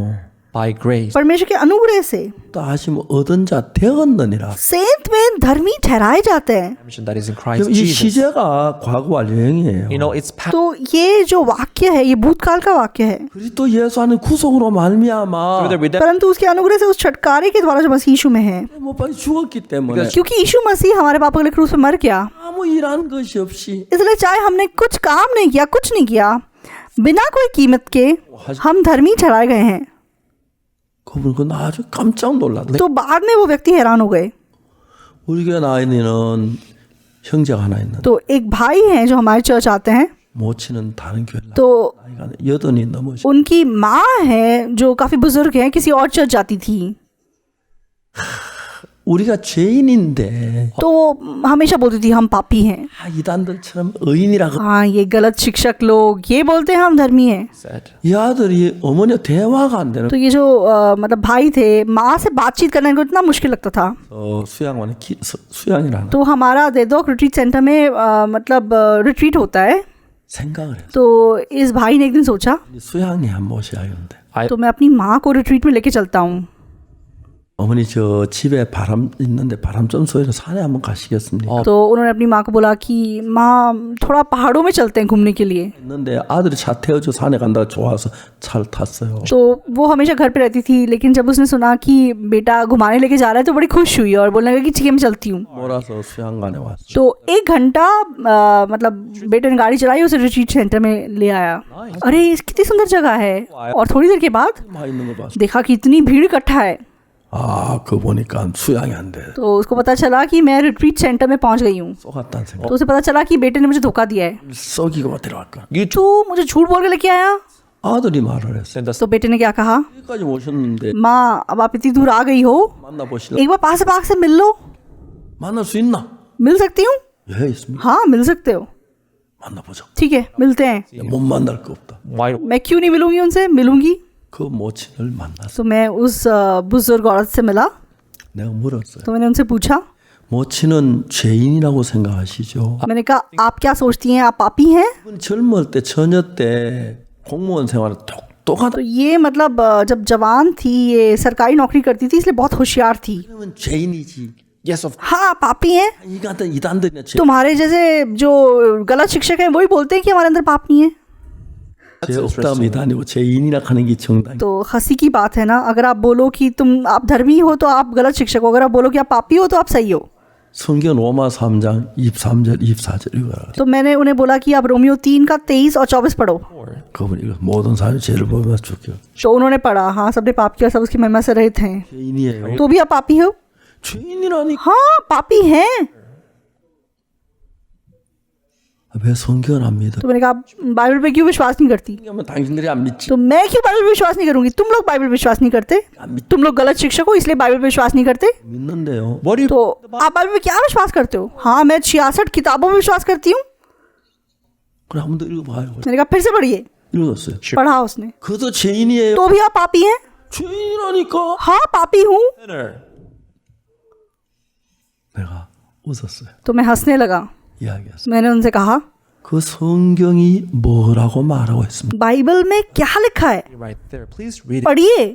By grace. परमेश्वर के अनुग्रह से 또 하시면 얻은 자 되었느니라. सेंत में धर्मी ठहराए जाते हैं Mention that is in Christ 이 Jesus. 시제가 과거 완료형이에요. You know, it's past. तो ये जो वाक्य है ये भूतकाल का वाक्य है 그리스도 예수 안에 구속으로 말미암아 Through the redemption. परंतु उसके अनुग्रह से उस छुटकारे के द्वारा जो मसीह यीशु में है 못 받아 죽었기 때문에 क्योंकि यीशु मसीह हमारे पापों के लिए क्रूस पे मर गया 아무 일한 것이 없이 इसलिए चाहे हमने कुछ काम नहीं किया कुछ नहीं किया बिना कोई कीमत के हम धर्मी ठहराए गए हैं 그분 그 아주 깜짝 놀랐대. तो बाद में वो व्यक्ति हैरान हो गए 우리 교회 나이는 형제가 하나 있는데 तो एक भाई हैं जो हमारे चर्च आते हैं 모친은 다른 교회 तो 나이가 8이 넘으시. उनकी माँ है जो काफ़ी बुजुर्ग है किसी और चर्च जाती थी 우리가 죄인인데 तो वो हमेशा बोलती थी हम पापी हैं 이단들처럼 의인이라고. हाँ ये गलत शिक्षक लोग ये बोलते हैं हम धर्मी हैं Said. 이 आ들이 어머니와 대화가 안 되는. तो ये जो मतलब भाई थे माँ से बातचीत करने को इतना मुश्किल लगता था 수양원에 수양이라는 तो हमारा देदोक रिट्रीट सेंटर में मतलब रिट्रीट होता है 생각을 했어. तो इस भाई ने एक दिन सोचा 수양이 한 모셔야겠는데. I तो मैं अपनी माँ को रिट्रीट में लेके चलता हूँ 어머니 저 집에 바람 있는데 바람 좀 쏘여서 산에 한번 가시겠습니까? तो उन्होंने अपनी माँ को बोला कि माँ थोड़ा पहाड़ों में चलते हैं घूमने के लिए 있는데 आ들이 차 태워줘 산에 간다고 좋아서 차를 탔어요. तो वो हमेशा घर पे रहती थी लेकिन जब उसने सुना कि बेटा घुमाने लेके जा रहा है तो बड़ी खुश हुई और बोलने लगा कि ठीक है मैं चलती हूँ 몰아서 수양관에 왔어. तो 1 घंटा मतलब बेटे ने गाड़ी चलाई उसे रिट्रीट सेंटर में ले आया अरे कितनी सुंदर जगह है और थोड़ी देर के बाद 막 있는 걸 봤어. देखा कि इतनी भीड़ इकट्ठा है 아, 그거 보니까 수양이 안 돼. तो उसको पता चला कि मैं रिट्रीट सेंटर में पहुंच गई हूँ 쏘갔다는 생각. तो उसे पता चला कि बेटे ने मुझे धोखा दिया है 썩이고 들어갈까? तू मुझे झूठ बोल के लेके आया 아들이 말을 했어. Then the तो बेटे ने क्या कहा 여기까지 오셨는데 माँ अब आप इतनी दूर आ गई हो 만나보실래? एक बार पास से मिल लो 만날 수 있나? मिल सकती हूँ 예, 있습니다. हाँ मिल सकते हो 만나보자. ठीक है मिलते हैं 못 만날 거 없다. why मैं क्यों नहीं मिलूंगी उनसे मिलूंगी 그 모친을 만났어. तो मैं उस बुजुर्ग औरत से मिला 내가 물었어요. तो मैंने उनसे पूछा 모친은 죄인이라고 생각하시죠? मैंने कहा आप क्या सोचती हैं आप पापी हैं 이분 젊을 때 처녀 때 공무원 생활을 똑똑하다. तो ये मतलब जब जवान थी ये सरकारी नौकरी करती थी इसलिए बहुत होशियार थी 그러면 죄인이지. yes of हाँ पापी हैं 이 같은 이단들이나 죄. तुम्हारे जैसे जो गलत शिक्षक हैं वही बोलते हैं कि हमारे अंदर पाप नहीं है 죄 없다면 이단이고 죄인이라 하는 게 정당. तो हंसी की बात है ना अगर आप बोलो कि आप धर्मी हो तो आप गलत शिक्षक हो अगर आप बोलो कि आप पापी हो तो आप सही हो 성경 로마 3장 23절 24절 읽어라. तो मैंने उन्हें बोला कि आप रोमियो 3 का 23 और 24 पढ़ो। 그분 이거 모든 사람이 죄를 범하여 죽여. तो उन्होंने पढ़ा, हाँ सबने पाप किया, सब उसकी महिमा से रहित हैं। 죄인이에요. तो भी आप पापी हो? 죄인이라니. हाँ पापी हैं। 왜 성경을 안 믿어? तो मैंने कहा आप बाइबल पे क्यों विश्वास नहीं करती? 그러면 당신들이 안 믿지. तो मैं क्यों बाइबल पे विश्वास नहीं करूंगी? तुम लोग बाइबल पे विश्वास नहीं करते, तुम लोग गलत शिक्षक हो इसलिए बाइबल पे विश्वास नहीं करते। 믿는데요. तो आप बाइबल पे क्या विश्वास करते हो? हाँ मैं 66 किताबों में विश्वास करती हूँ। 그럼 한 번 더 읽어봐요. मैंने कहा फिर से पढ़िए। 읽었어요. पढ़ा उसने। 그도 죄인이에요. तो भी आप पापी हैं? 죄인이라니까. हाँ पापी हूँ। 내가 웃었어요. तो मैं हंसने लगा। 이야기했어요. मैंने उनसे कहा 그 성경이 뭐라고 말하고 있습니까? बाइबल में क्या लिखा है? Right there. Please read it. पढ़िए।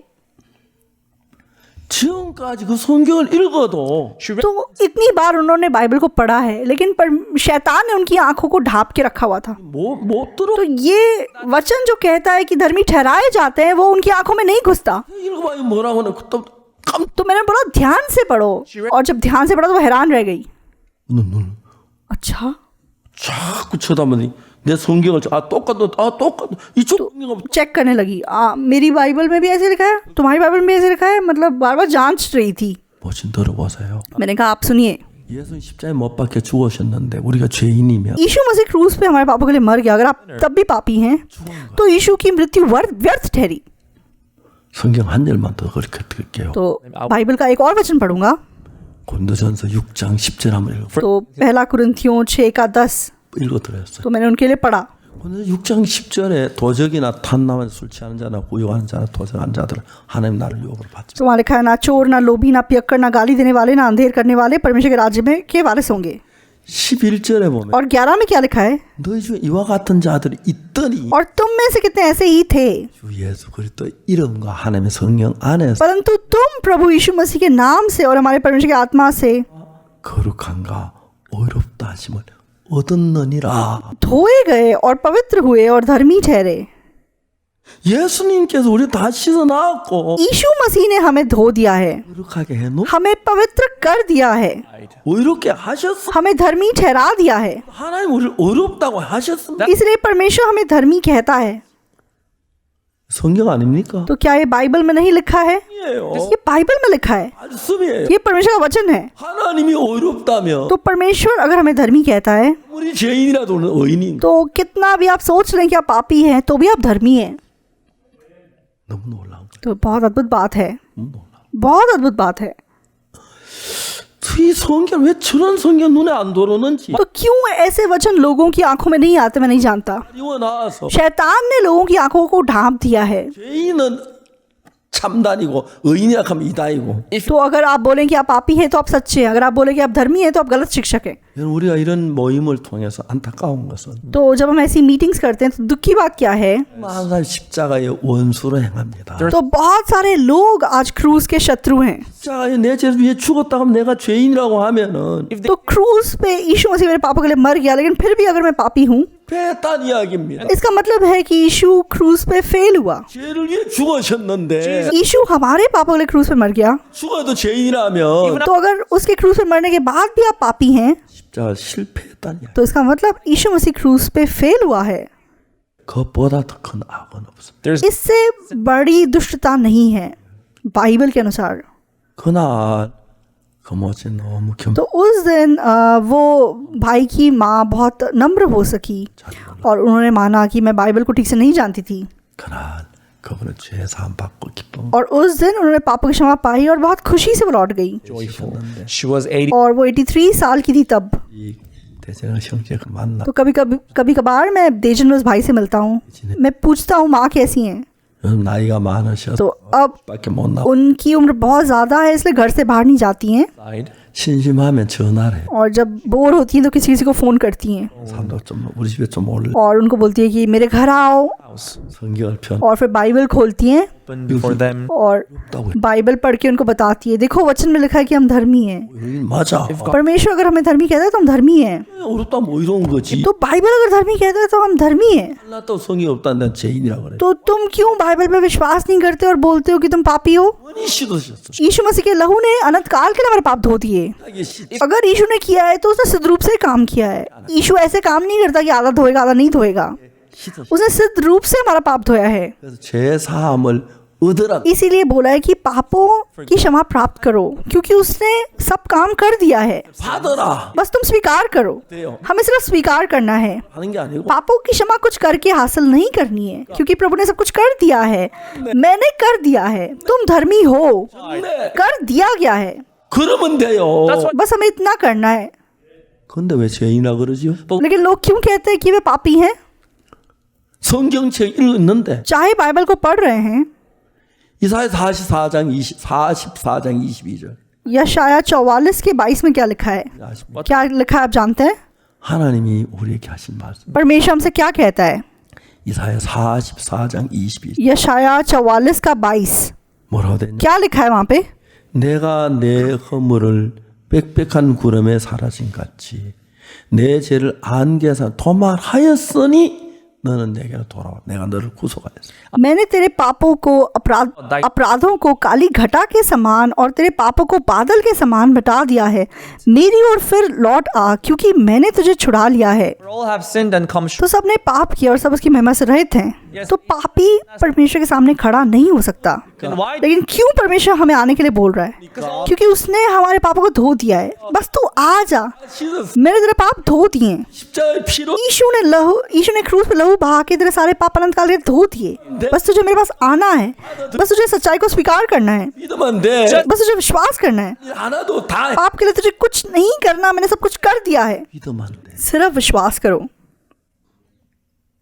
지금까지 그 성경을 읽어도 She read तो इतनी बार उन्होंने बाइबल को पढ़ा है, लेकिन शैतान ने उनकी आंखों को ढांप के रखा हुआ था। 못 들어. तो ये वचन जो कहता है कि धर्मी ठहराए जाते हैं, वो उनकी आंखों में नहीं घुसता। 읽어봐요 뭐라고 하는 또 तो मैंने बोला ध्यान से पढ़ो, और जब ध्यान से पढ़ा तो वो हैरान रह गई। 눈 अच्छा, 자꾸 쳐다보니 내 성경을 똑같아 이쪽 성경 चेक करने लगी। मेरी बाइबल में भी ऐसे लिखा है, तुम्हारी बाइबल में भी ऐसे लिखा है, मतलब बार बार जांच रही थी। 뭐좀 들어보세요. मैंने कहा आप सुनिए, 예수님 십자가에 못 박혀 죽으셨는데 우리가 죄인이면 यीशु मसीह क्रूस पे हमारे पापों के लिए मर गया। अगर आप तब भी पापी हैं तो यीशु की मृत्यु व्यर्थ ठहरी। 성경 한 절만 더 그렇게 드릴게요. तो बाइबल का एक और वचन पढ़ूंगा। 고린도전서 6장 10절 한번 읽어. तो पहला कुरिन्थियों 6 का 10, 읽어드렸어요. तो मैंने उनके लिए पढ़ा। 오늘 6장 10절에 도적이나 탐나면 술 취하는 자나 구역하는 자나 도적하는 자들은 하나님 나를 유혹으로 받지. तो वहाँ लिखा है ना चोर, ना लोभी, ना पियक्कड़, ना गाली देने वाले, ना अंधेर करने वाले परमेश्वर के राज्य में के वारिस होंगे। 11절에 보면 और 11 में क्या लिखा है? 너희 중에 이와 같은 자들이 있더니 और तुम में से कितने ऐसे ही थे, 주 예수 그리스도 이름과 하나님의 성령 안에서 परंतु तुम प्रभु यीशु मसीह के नाम से और हमारे परमेश्वर की आत्मा से 거룩함과 의롭다 하심을 얻었느니라. धोए गए और पवित्र हुए और धर्मी ठहरे। 예수님께서 우리 다 씻어 나왔고 यीशु मसीह ने हमें धो दिया है, 거룩하게 해놓 हमें पवित्र कर दिया है, 의롭게 하셨어. हमें धर्मी ठहरा दिया है। 하나님 우리를 의롭다고 하셨습니다. इसलिए परमेश्वर हमें धर्मी कहता है। 성경 아닙니까? तो क्या ये बाइबल में नहीं लिखा है? 아니에요. ये बाइबल में लिखा है, 말씀이에요. ये परमेश्वर का वचन है। 하나님이 의롭다면 तो परमेश्वर अगर हमें धर्मी कहता है, 우리 죄인이라도 의인인 तो कितना भी आप सोच रहे हैं कि आप पापी हैं, तो भी आप धर्मी हैं। 너무 놀라운 거예요. तो बहुत अद्भुत बात है, 너무 놀라. बहुत अद्भुत बात है। 이 성경 왜 저런 성경 눈에 안 들어오는지 तो क्यों ऐसे वचन लोगों की आंखों में नहीं आते, मैं नहीं जानता। 이거 나와서 शैतान ने लोगों की आंखों को ढांप दिया है। 죄인은 참단이고 의인이라 하면 이다이고. तो अगर आप बोलें कि आप पापी हैं तो आप सच्चे हैं, अगर आप बोलें कि आप धर्मी हैं तो आप गलत शिक्षक हैं। 우리가 이런 모임을 통해서 안타까운 것은 तो जब हम ऐसी मीटिंग्स करते हैं तो दुख की बात क्या है? 항상 십자가의 원수로 행합니다. तो बहुत सारे लोग आज क्रूस के शत्रु हैं। 십자가에 내 죄 위해 죽었다고 하면 내가 죄인이라고 하면은 तो क्रूस पे यीशु मसीह मेरे पापों के लिए मर गया, लेकिन फिर भी अगर मैं पापी हूँ, 패했다는 이야기입니다. इसका मतलब है कि यीशु क्रूस पे फेल हुआ। 죄를 위해 죽으셨는데 यीशु हमारे पापों के लिए क्रूस पे मर गया, 죽어도 죄인이라면 तो अगर उसके क्रूस पे मरने के बाद भी आप पापी हैं, 십자가 실패했다는 이야기. तो इसका मतलब यीशु मसीह क्रूस पे फेल हुआ है। 그것보다 더 큰 악은 없습니다. There's इससे बड़ी दुष्टता नहीं है बाइबल के अनुसार। 그날 그 뭐지 너무 तो उस दिन वो भाई की माँ बहुत नम्र हो सकी और उन्होंने माना कि मैं बाइबल को ठीक से नहीं जानती थी, 그날 그분은 죄 사함 받고 기쁨. और उस दिन उन्होंने पापों की क्षमा पाई और बहुत खुशी से वो लौट गई। joyful. She was 80. और वो 83 साल की थी तब। 이 대제가 형제가 만나. तो कभी कभार मैं देजन में उस भाई से मिलता हूँ, मैं पूछता हूँ माँ कैसी हैं। 요즘 나이가 많으셔서 तो अब 밖에 못 나와. उनकी उम्र बहुत ज़्यादा है, इसलिए घर से बाहर नहीं जाती हैं, Side. 심심하면 전화를 해. और जब बोर होती हैं तो किसी किसी को फ़ोन करती हैं 사람도 좀 우리 집에 좀 올래. और उनको बोलती है कि मेरे घर आओ, House. 성경을 편. और फिर बाइबल खोलती हैं open before them. और बाइबल पढ़ के उनको बताती है, देखो वचन में लिखा है कि हम धर्मी हैं। 여긴 맞아. परमेश्वर अगर हमें धर्मी कहता है तो हम धर्मी हैं। 어렵다 뭐 이런 거지. तो बाइबल अगर धर्मी कहता है तो हम धर्मी हैं। 나 또 성이 없다는 죄인이라고 그래. तो तुम क्यों बाइबल पे विश्वास नहीं करते और बोलते हो कि तुम पापी हो? 원이 씻으셨어. यीशु मसीह के लहू ने अनंत काल के लिए हमारे पाप धो दिए। 하게 씻. अगर यीशु ने किया है तो उसने सिद्ध रूप से काम किया है। यीशु ऐसे काम नहीं करता कि आधा धोएगा आधा नहीं धोएगा। 씻었어. उसने सिद्ध रूप से हमारा पाप धोया है। 그래서 죄 사함을 얻으라. इसीलिए बोला है कि पापों की क्षमा प्राप्त करो, क्योंकि उसने सब काम कर दिया है। 받아라. बस तुम स्वीकार करो। हमें सिर्फ स्वीकार करना है। 하는 게 아니고 पापों की क्षमा कुछ करके हासिल नहीं करनी है, क्योंकि प्रभु ने सब कुछ कर दिया है। मैंने कर दिया है, तुम धर्मी हो, कर दिया गया है। 그러면 돼요. बस हमें इतना करना है। 근데 왜 죄인이라 그러지요? लेकिन लोग क्यों कहते हैं कि वे पापी हैं? 성경책 읽는데 चाहे बाइबल को पढ़ रहे हैं, 이사야 44장 22절. यशाया 44 के 22 में क्या लिखा है? क्या लिखा है आप जानते हैं? 하나님이 우리에게 하신 말씀. परमेश्वर हमसे क्या कहता है? 이사야 44장 22절. यशाया 44 का 22 뭐라고 되냐? क्या लिखा है वहाँ पे? 내가 내 허물을 빽빽한 구름에 사라진 같이 내 죄를 안개에서 도말하였으니 너는 내게로 돌아와. 내가 너를 구속하였어. मैंने तेरे पापों को अपराधों को काली घटा के समान और तेरे पापों को बादल के समान मिटा दिया है। मेरी ओर फिर लौट आ, क्योंकि मैंने तुझे छुड़ा लिया है। For all have sinned and come short. तो सबने पाप किया और सब उसकी महिमा से रहित हैं। तो पापी परमेश्वर के सामने खड़ा नहीं हो सकता। Then why? लेकिन क्यों परमेश्वर हमें आने के लिए बोल रहा है? क्योंकि उसने हमारे पापों को धो दिया है। बस तू आ जा, मैंने तेरे पाप धो दिए। 십자가의 피로 यीशु ने क्रूस पे लहू बहा के तेरे सारे पाप अनंत काल के धो दिए। बस तुझे मेरे पास आना है, बस तुझे सच्चाई को स्वीकार करना है, 믿으면 돼. बस तुझे विश्वास करना है। 하나도 다 पाप के लिए तुझे कुछ नहीं करना, मैंने सब कुछ कर दिया है। 믿으면 돼. सिर्फ विश्वास करो।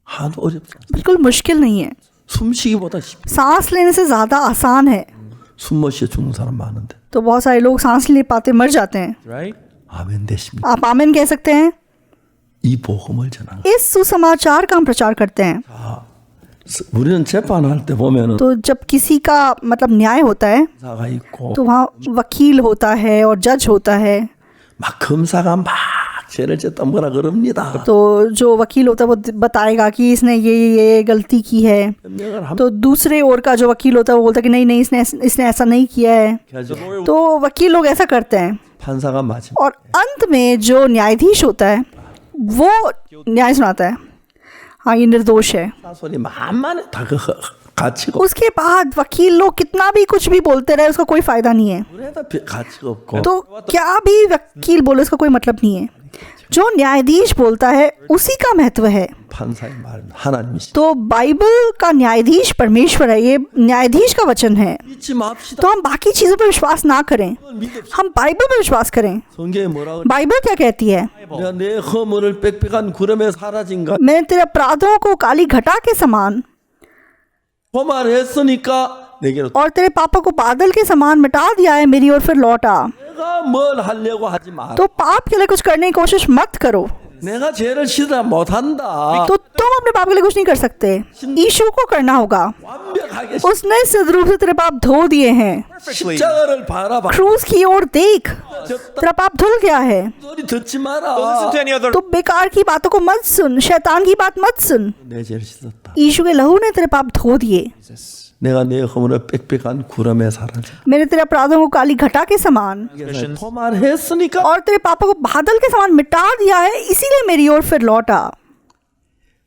하나도 어렵지 않아. बिल्कुल मुश्किल नहीं है, 숨쉬기보다 쉽. सांस लेने से ज्यादा आसान है। 숨 못 쉬어 죽는 사람 많은데. तो बहुत सारे लोग सांस नहीं ले पाते, मर जाते हैं। Right? 아멘 되십니까? आप आमीन कह सकते हैं। 이 복음을 전하는. इस सुसमाचार का हम प्रचार करते हैं। 우리는 재판할 때 보면은 तो जब किसी का मतलब न्याय होता है 검사가 있고 तो वहाँ वकील होता है और जज होता है। 막 검사가 막 죄를 졌다 뭐라 그럽니다. तो जो वकील होता है वो बताएगा कि इसने ये गलती की है। 변명을 하면 तो दूसरे ओर का जो वकील होता है वो बोलता है कि नहीं नहीं इसने ऐसा नहीं किया है। तो वकील लोग ऐसा करते हैं 판사가 맞으면 और अंत में जो न्यायाधीश होता है वो न्याय सुनाता है, हाँ ये निर्दोष है। 소리 만만해 다 가치가 उसके बाद वकील लोग कितना भी कुछ भी बोलते रहे उसका कोई फायदा नहीं है। 그래도 가치가 없고 तो क्या भी वकील बोले उसका कोई मतलब नहीं है। जो न्यायाधीश बोलता है उसी का महत्व है। 판사의 말은 하나님이시. तो बाइबल का न्यायाधीश परमेश्वर है, ये न्यायाधीश का वचन है। 믿지 맙시다. तो हम बाकी चीजों पर विश्वास ना करें, हम बाइबल पर विश्वास करें। 성경에 뭐라고? बाइबल क्या कहती है? 내가 내 허물을 빽빽한 구름에 사라진 것 मैंने तेरे अपराधों को काली घटा के समान 도말했으니까 내게로. और तेरे पापों को बादल के समान मिटा दिया है, मेरी ओर फिर लौट आ। 내가 뭘 하려고 하지 마. तो पाप के लिए कुछ करने की कोशिश मत करो। 내가 죄를 씻으라 못한다. तो तुम अपने पाप के लिए कुछ नहीं कर सकते, यीशु को करना होगा। 완벽하게 उसने सिद्ध रूप से तेरे पाप धो दिए हैं। Perfectly. 십자가를 바라봐. क्रूस की ओर देख, तेरा पाप धुल गया है। 소리 듣지 Don't 마라. listen to any other. तो बेकार की बातों को मत सुन, शैतान की बात मत सुन। 내 죄를 씻었다. यीशु के लहू ने तेरे पाप धो दिए। 내가 내 허물을 빽빽한 구름에 사라져. मैंने तेरे अपराधों को काली घटा के समान 도말했으니까 और तेरे पापों को बादल के समान मिटा दिया है, इसीलिए मेरी ओर फिर लौट आ।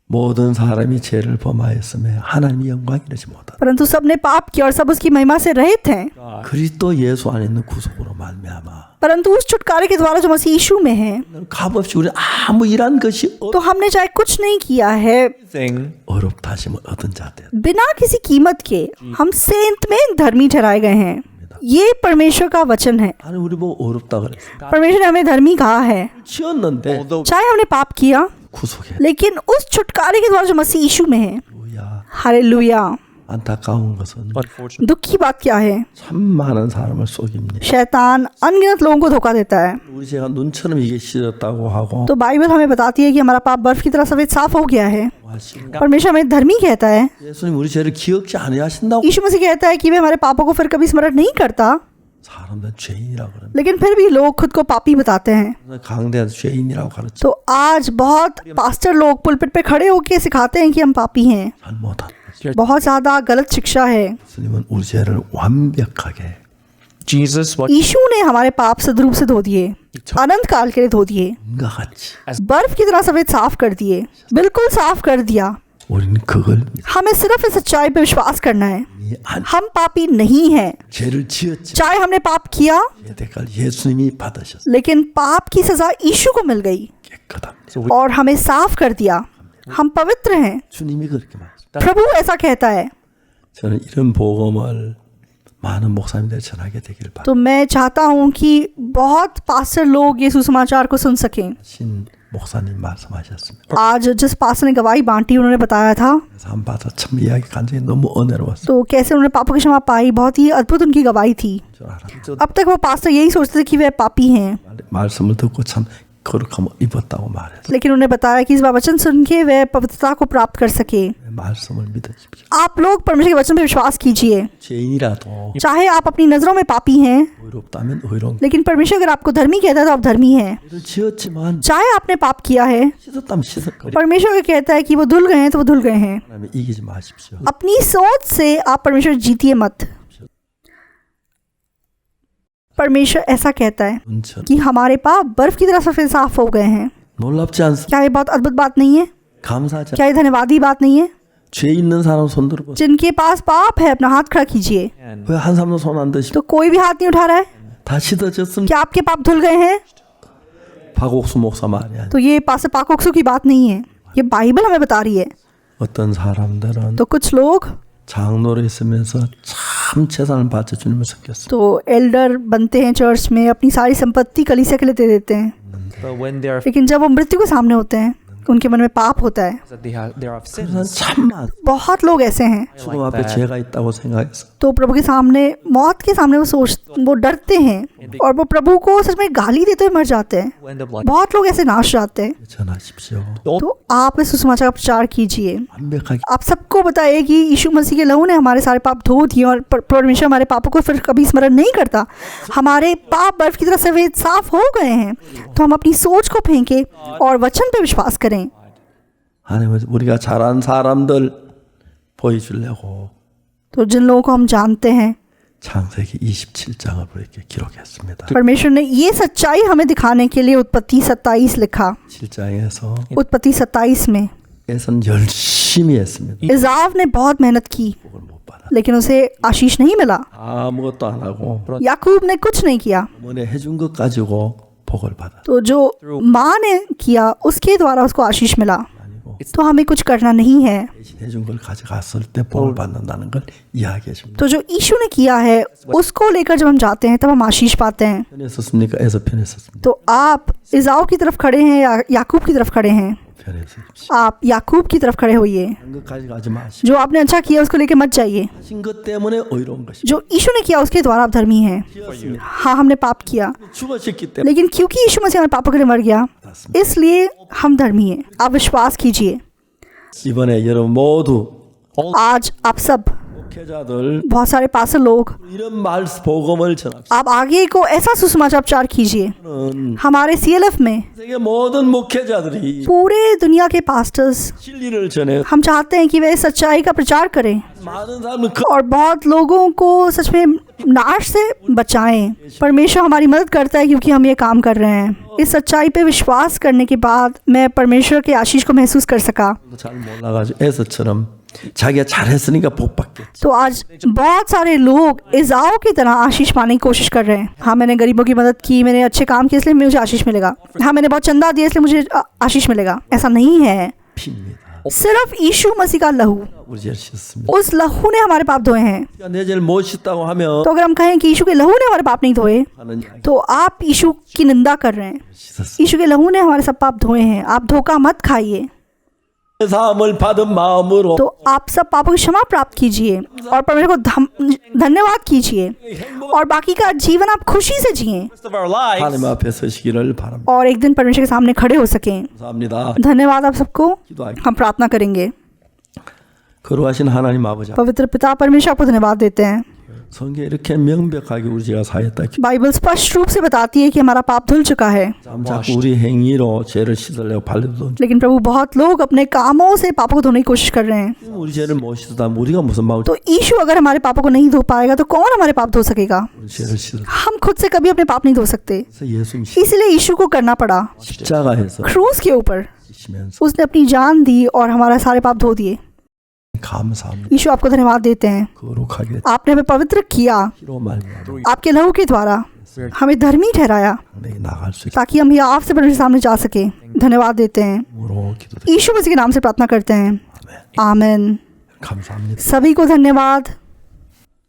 모든 사람이 죄를 범하였음에 하나님이 영광 이르지 못하다. परंतु सबने पाप किया और सब उसकी महिमा से रहित हैं। 그리스도 예수 안에 있는 구속으로 말미암아 परंतु उस छुटकारे के द्वारा जो मसीह यीशु में है, 값없이 우리 아무 일한 것이 तो हमने चाहे कुछ नहीं किया है, Thing. 어렵다 하시면 얻은 자 돼. बिना किसी कीमत के हम सेंत में धर्मी ठहराए गए हैं। ये परमेश्वर का वचन है। 아니 우리 뭐 어렵다 그랬어. परमेश्वर ने हमें धर्मी कहा है, 지었는데 Although चाहे हमने पाप किया, 구속해. लेकिन उस छुटकारे के द्वारा जो मसीह यीशु में है, 할렐루야. हालेलुया, 안타까운 것은 Unfortunately, दुख की बात क्या है, 참 많은 사람을 속입니다. शैतान अनगिनत लोगों को धोखा देता है। 우리 제가 눈처럼 이게 씻었다고 하고 तो बाइबल हमें बताती है कि हमारा पाप बर्फ की तरह सफेद साफ हो गया है। 하시고 परमेश्वर हमें धर्मी कहता है। 예수님 우리 죄를 기억지 아니하신다고 यीशु मसीह कहता है कि वे हमारे पापों को फिर कभी स्मरण नहीं करता, 사람들은 죄인이라고 그럽니다. लेकिन फिर भी लोग खुद को पापी बताते हैं। 강대한 죄인이라고 가르쳐 तो आज बहुत पास्टर लोग पुलपिट पे खड़े होकर सिखाते हैं कि हम पापी हैं। 잘못한 거죠. बहुत ज़्यादा गलत शिक्षा है। 예수님은 우리 죄를 완벽하게 Jesus, what यीशु ने हमारे पाप सद्रूप से धो दिए, अनंत काल के लिए धो दिए, 과 같이 बर्फ की तरह सफेद साफ कर दिए, बिल्कुल साफ कर दिया। 우리는 그걸 हमें सिर्फ इस सच्चाई पे विश्वास करना है। 믿니 안 हम पापी नहीं हैं, 죄를 지었지 चाहे हमने पाप किया, 죄 대가를 예수님이 받으셨어 लेकिन पाप की सजा यीशु को मिल गई 깨끗합니다. और हमें साफ कर दिया। हम पवित्र हैं। 주님이 그렇게 말했습니다. प्रभु ऐसा कहता है। 저는 이런 복음을 많은 목사님들 전하게 되기를 तो मैं चाहता हूँ कि बहुत पास्टर लोग ये सुसमाचार को सुन सकें। 바라신 목사님 말씀하셨습니다. आज जिस पास्टर ने गवाही बांटी उन्होंने बताया था 그래서 한 바다 참 이야기 간증이 너무 은혜로웠을 तो कैसे उन्होंने पापों की क्षमा पाई, बहुत ही अद्भुत उनकी गवाही थी। 줄 알았는데 अब तक वो पास्टर यही सोचते थे कि वे पापी हैं, 말씀을 듣고 참 거룩함을 입었다고 말했어요. लेकिन उन्हें बताया कि इस वचन सुन के वे पवित्रता को प्राप्त कर सके। 말씀을 믿으십시오. आप लोग परमेश्वर के वचन पर विश्वास कीजिए। 죄인이라도 चाहे आप अपनी नज़रों में पापी हैं, 의롭다면 의로운 लेकिन परमेश्वर अगर आपको धर्मी कहता है तो आप धर्मी हैं। 죄를 지었지만 चाहे आपने पाप किया है, 씻었다면 씻었거리. परमेश्वर का कहता है कि वो धुल गए हैं तो वो धुल गए हैं। 하나님 이기지 마십시오. अपनी सोच से आप परमेश्वर जीतिए मत। परमेश्वर ऐसा कहता है 은천 कि हमारे पाप बर्फ की तरह सफेद साफ हो गए हैं। 놀랍지 않습니까? क्या ये बहुत अद्भुत बात नहीं है? 감사하지 क्या ये धन्यवादी बात नहीं है? 죄 있는 사람 손 들어보세요. जिनके पास पाप है अपना हाथ खड़ा कीजिए। can. 왜 한 사람도 손 안 드시고 तो कोई भी हाथ नहीं उठा रहा है। 다 씻어졌습니다. क्या आपके पाप धुल गए हैं? 박옥수 목사 말이 아니에요. तो ये पास पाकोक्सु की बात नहीं है, ये बाइबल हमें बता रही है। 어떤 사람들은 तो कुछ लोग 장로로 있으면서 참 재산을 바쳐 주님을 섬겼어요. तो एल्डर बनते हैं चर्च में, अपनी सारी संपत्ति कलीसिया के लिए दे देते हैं, But when they are लेकिन जब वो मृत्यु के सामने होते हैं उनके मन में पाप होता है। that they are of 그래서 sins. 참 많아. बहुत लोग ऐसे हैं। 죽음 앞에 죄가 있다고 생각해서 तो प्रभु के सामने, मौत के सामने वो डरते हैं और वो प्रभु को सच में गाली देते हुए मर जाते हैं। Who end up like बहुत लोग ऐसे नाश जाते हैं। 전하십시오. तो आप इस सुसमाचार का प्रचार कीजिए। 완벽하게 आप सबको बताइए कि यीशु मसीह के लहू ने हमारे सारे पाप धो दिए और परमेश्वर हमारे पापों को फिर कभी स्मरण नहीं करता। हमारे पाप बर्फ की तरह सफेद साफ हो गए हैं। तो हम अपनी सोच को फेंकें और वचन पे विश्वास करें। 하나님은 우리가 잘한 사람들 보여주려고 तो जिन लोगों को हम जानते हैं, 창세기 27장을 이렇게 기록했습니다. परमेश्वर ने ये सच्चाई हमें दिखाने के लिए उत्पत्ति 27 लिखा। 7장에서 उत्पत्ति 27 में 에선 열심히 했습니다. इज़ाव ने बहुत मेहनत की, 복을 못 받아. लेकिन उसे आशीष नहीं मिला। 아무것도 안 하고 याकूब ने कुछ नहीं किया, 어머니 해준 것 가지고 복을 받아. तो जो माँ ने किया उसके द्वारा उसको आशीष मिला। 아니고 तो हमें कुछ करना नहीं है। 대신 해준 걸 가져갔을 때 복을 받는다는 걸 이야기해 줍니다. तो जो यीशु ने किया है उसको लेकर जब हम जाते हैं तब हम आशीष पाते हैं। 편에 섰습니까? 에서 편에 섰습니다. तो आप इज़ाव की तरफ खड़े हैं या याकूब की तरफ खड़े हैं? 편에 서십시오. आप याकूब की तरफ खड़े होइए। 한 것까지 가지 마시고 जो आपने अच्छा किया उसको लेकर मत जाइए। 하신 것 때문에 의로운 것이 जो यीशु ने किया उसके द्वारा आप धर्मी हैं। हाँ, हमने पाप किया, 죽으셨기 때문에 लेकिन क्योंकि यीशु मसीह हमारे पापों के लिए मर गया, इसलिए हम धर्मी हैं। आप विश्वास कीजिए। 이번에 여러분 모두 आज आप सब, 목회자들 बहुत सारे पास्टर लोग, 이런 말 복음을 전합시다. आप आगे को ऐसा सुसमाचार प्रचार कीजिए। 저는 हमारे CLF में 세계 모든 목회자들이 पूरे दुनिया के पास्टर्स, 진리를 전해 हम चाहते हैं कि वे सच्चाई का प्रचार करें 많은 사람을 और बहुत लोगों को सच में नाश से बचाएं। परमेश्वर हमारी मदद करता है क्योंकि हम ये काम कर रहे हैं। इस सच्चाई पे विश्वास करने के बाद मैं परमेश्वर के आशीष को महसूस कर सका। 잘 몰라가지고 에서처럼 자기가 잘했으니까 복 받겠지. तो आज बहुत सारे लोग इज़ाव की तरह आशीष पाने की कोशिश कर रहे हैं। हाँ, मैंने गरीबों की मदद की, मैंने अच्छे काम किए इसलिए मुझे आशीष मिलेगा। हाँ, मैंने बहुत चंदा दिया इसलिए मुझे आशीष मिलेगा। ऐसा नहीं है। 피입니다. सिर्फ यीशु मसीह का लहू, 우리 죄를 씻습니다. उस लहू ने हमारे पाप धोए हैं। 내 죄를 못 씻다고 하면 तो अगर हम कहें कि यीशु के लहू ने हमारे पाप नहीं धोए, 하는 이야기 तो आप यीशु की निंदा कर रहे हैं। 씻었습니다. यीशु के लहू ने हमारे सब पाप धोए हैं। आप धोखा मत खाइए। 사함을 받은 마음으로 तो आप सब पापों की क्षमा प्राप्त कीजिए और परमेश्वर को धन्यवाद कीजिए और बाकी का जीवन आप खुशी से जिए rest of our lives, 하나님 앞에 서시기를 바랍니다. और एक दिन परमेश्वर के सामने खड़े हो सकें। 감사합니다. धन्यवाद आप सबको। 기도하겠습니다. हम प्रार्थना करेंगे। 거룩하신 하나님 아버지, पवित्र पिता परमेश्वर आपको धन्यवाद देते हैं। 성경에 이렇게 명백하게 우리 죄가 사했다. बाइबल स्पष्ट रूप से बताती है कि हमारा पाप धुल चुका है, 참 자꾸 우리 행위로 죄를 씻으려고 발려도 लेकिन प्रभु बहुत लोग अपने कामों से पापों को धोने की कोशिश कर रहे हैं। 우리 죄를 못 씻었다면 우리가 무슨 마음을 तो यीशु अगर हमारे पापों को नहीं धो पाएगा तो कौन हमारे पाप धो सकेगा? 우리 죄를 씻었다. हम खुद से कभी अपने पाप नहीं धो सकते, 그래서 예수님 इसलिए यीशु को करना पड़ा। 십자가에서 क्रूस के ऊपर 씻으면서 उसने अपनी जान दी और हमारे सारे पाप धो दिए। 감사합니다. यीशु आपको धन्यवाद देते हैं, 거룩하게 आपने हमें पवित्र किया, 피로 말미암아 आपके लहू के द्वारा हमें धर्मी ठहराया 내게 나갈 수 있게 ताकि हम यहाँ आपसे परमेश्वर के सामने जा सके। धन्यवाद देते हैं, 으로 기도드립니다. यीशु मसीह के नाम से प्रार्थना करते हैं, आमीन। 감사합니다. सभी को धन्यवाद।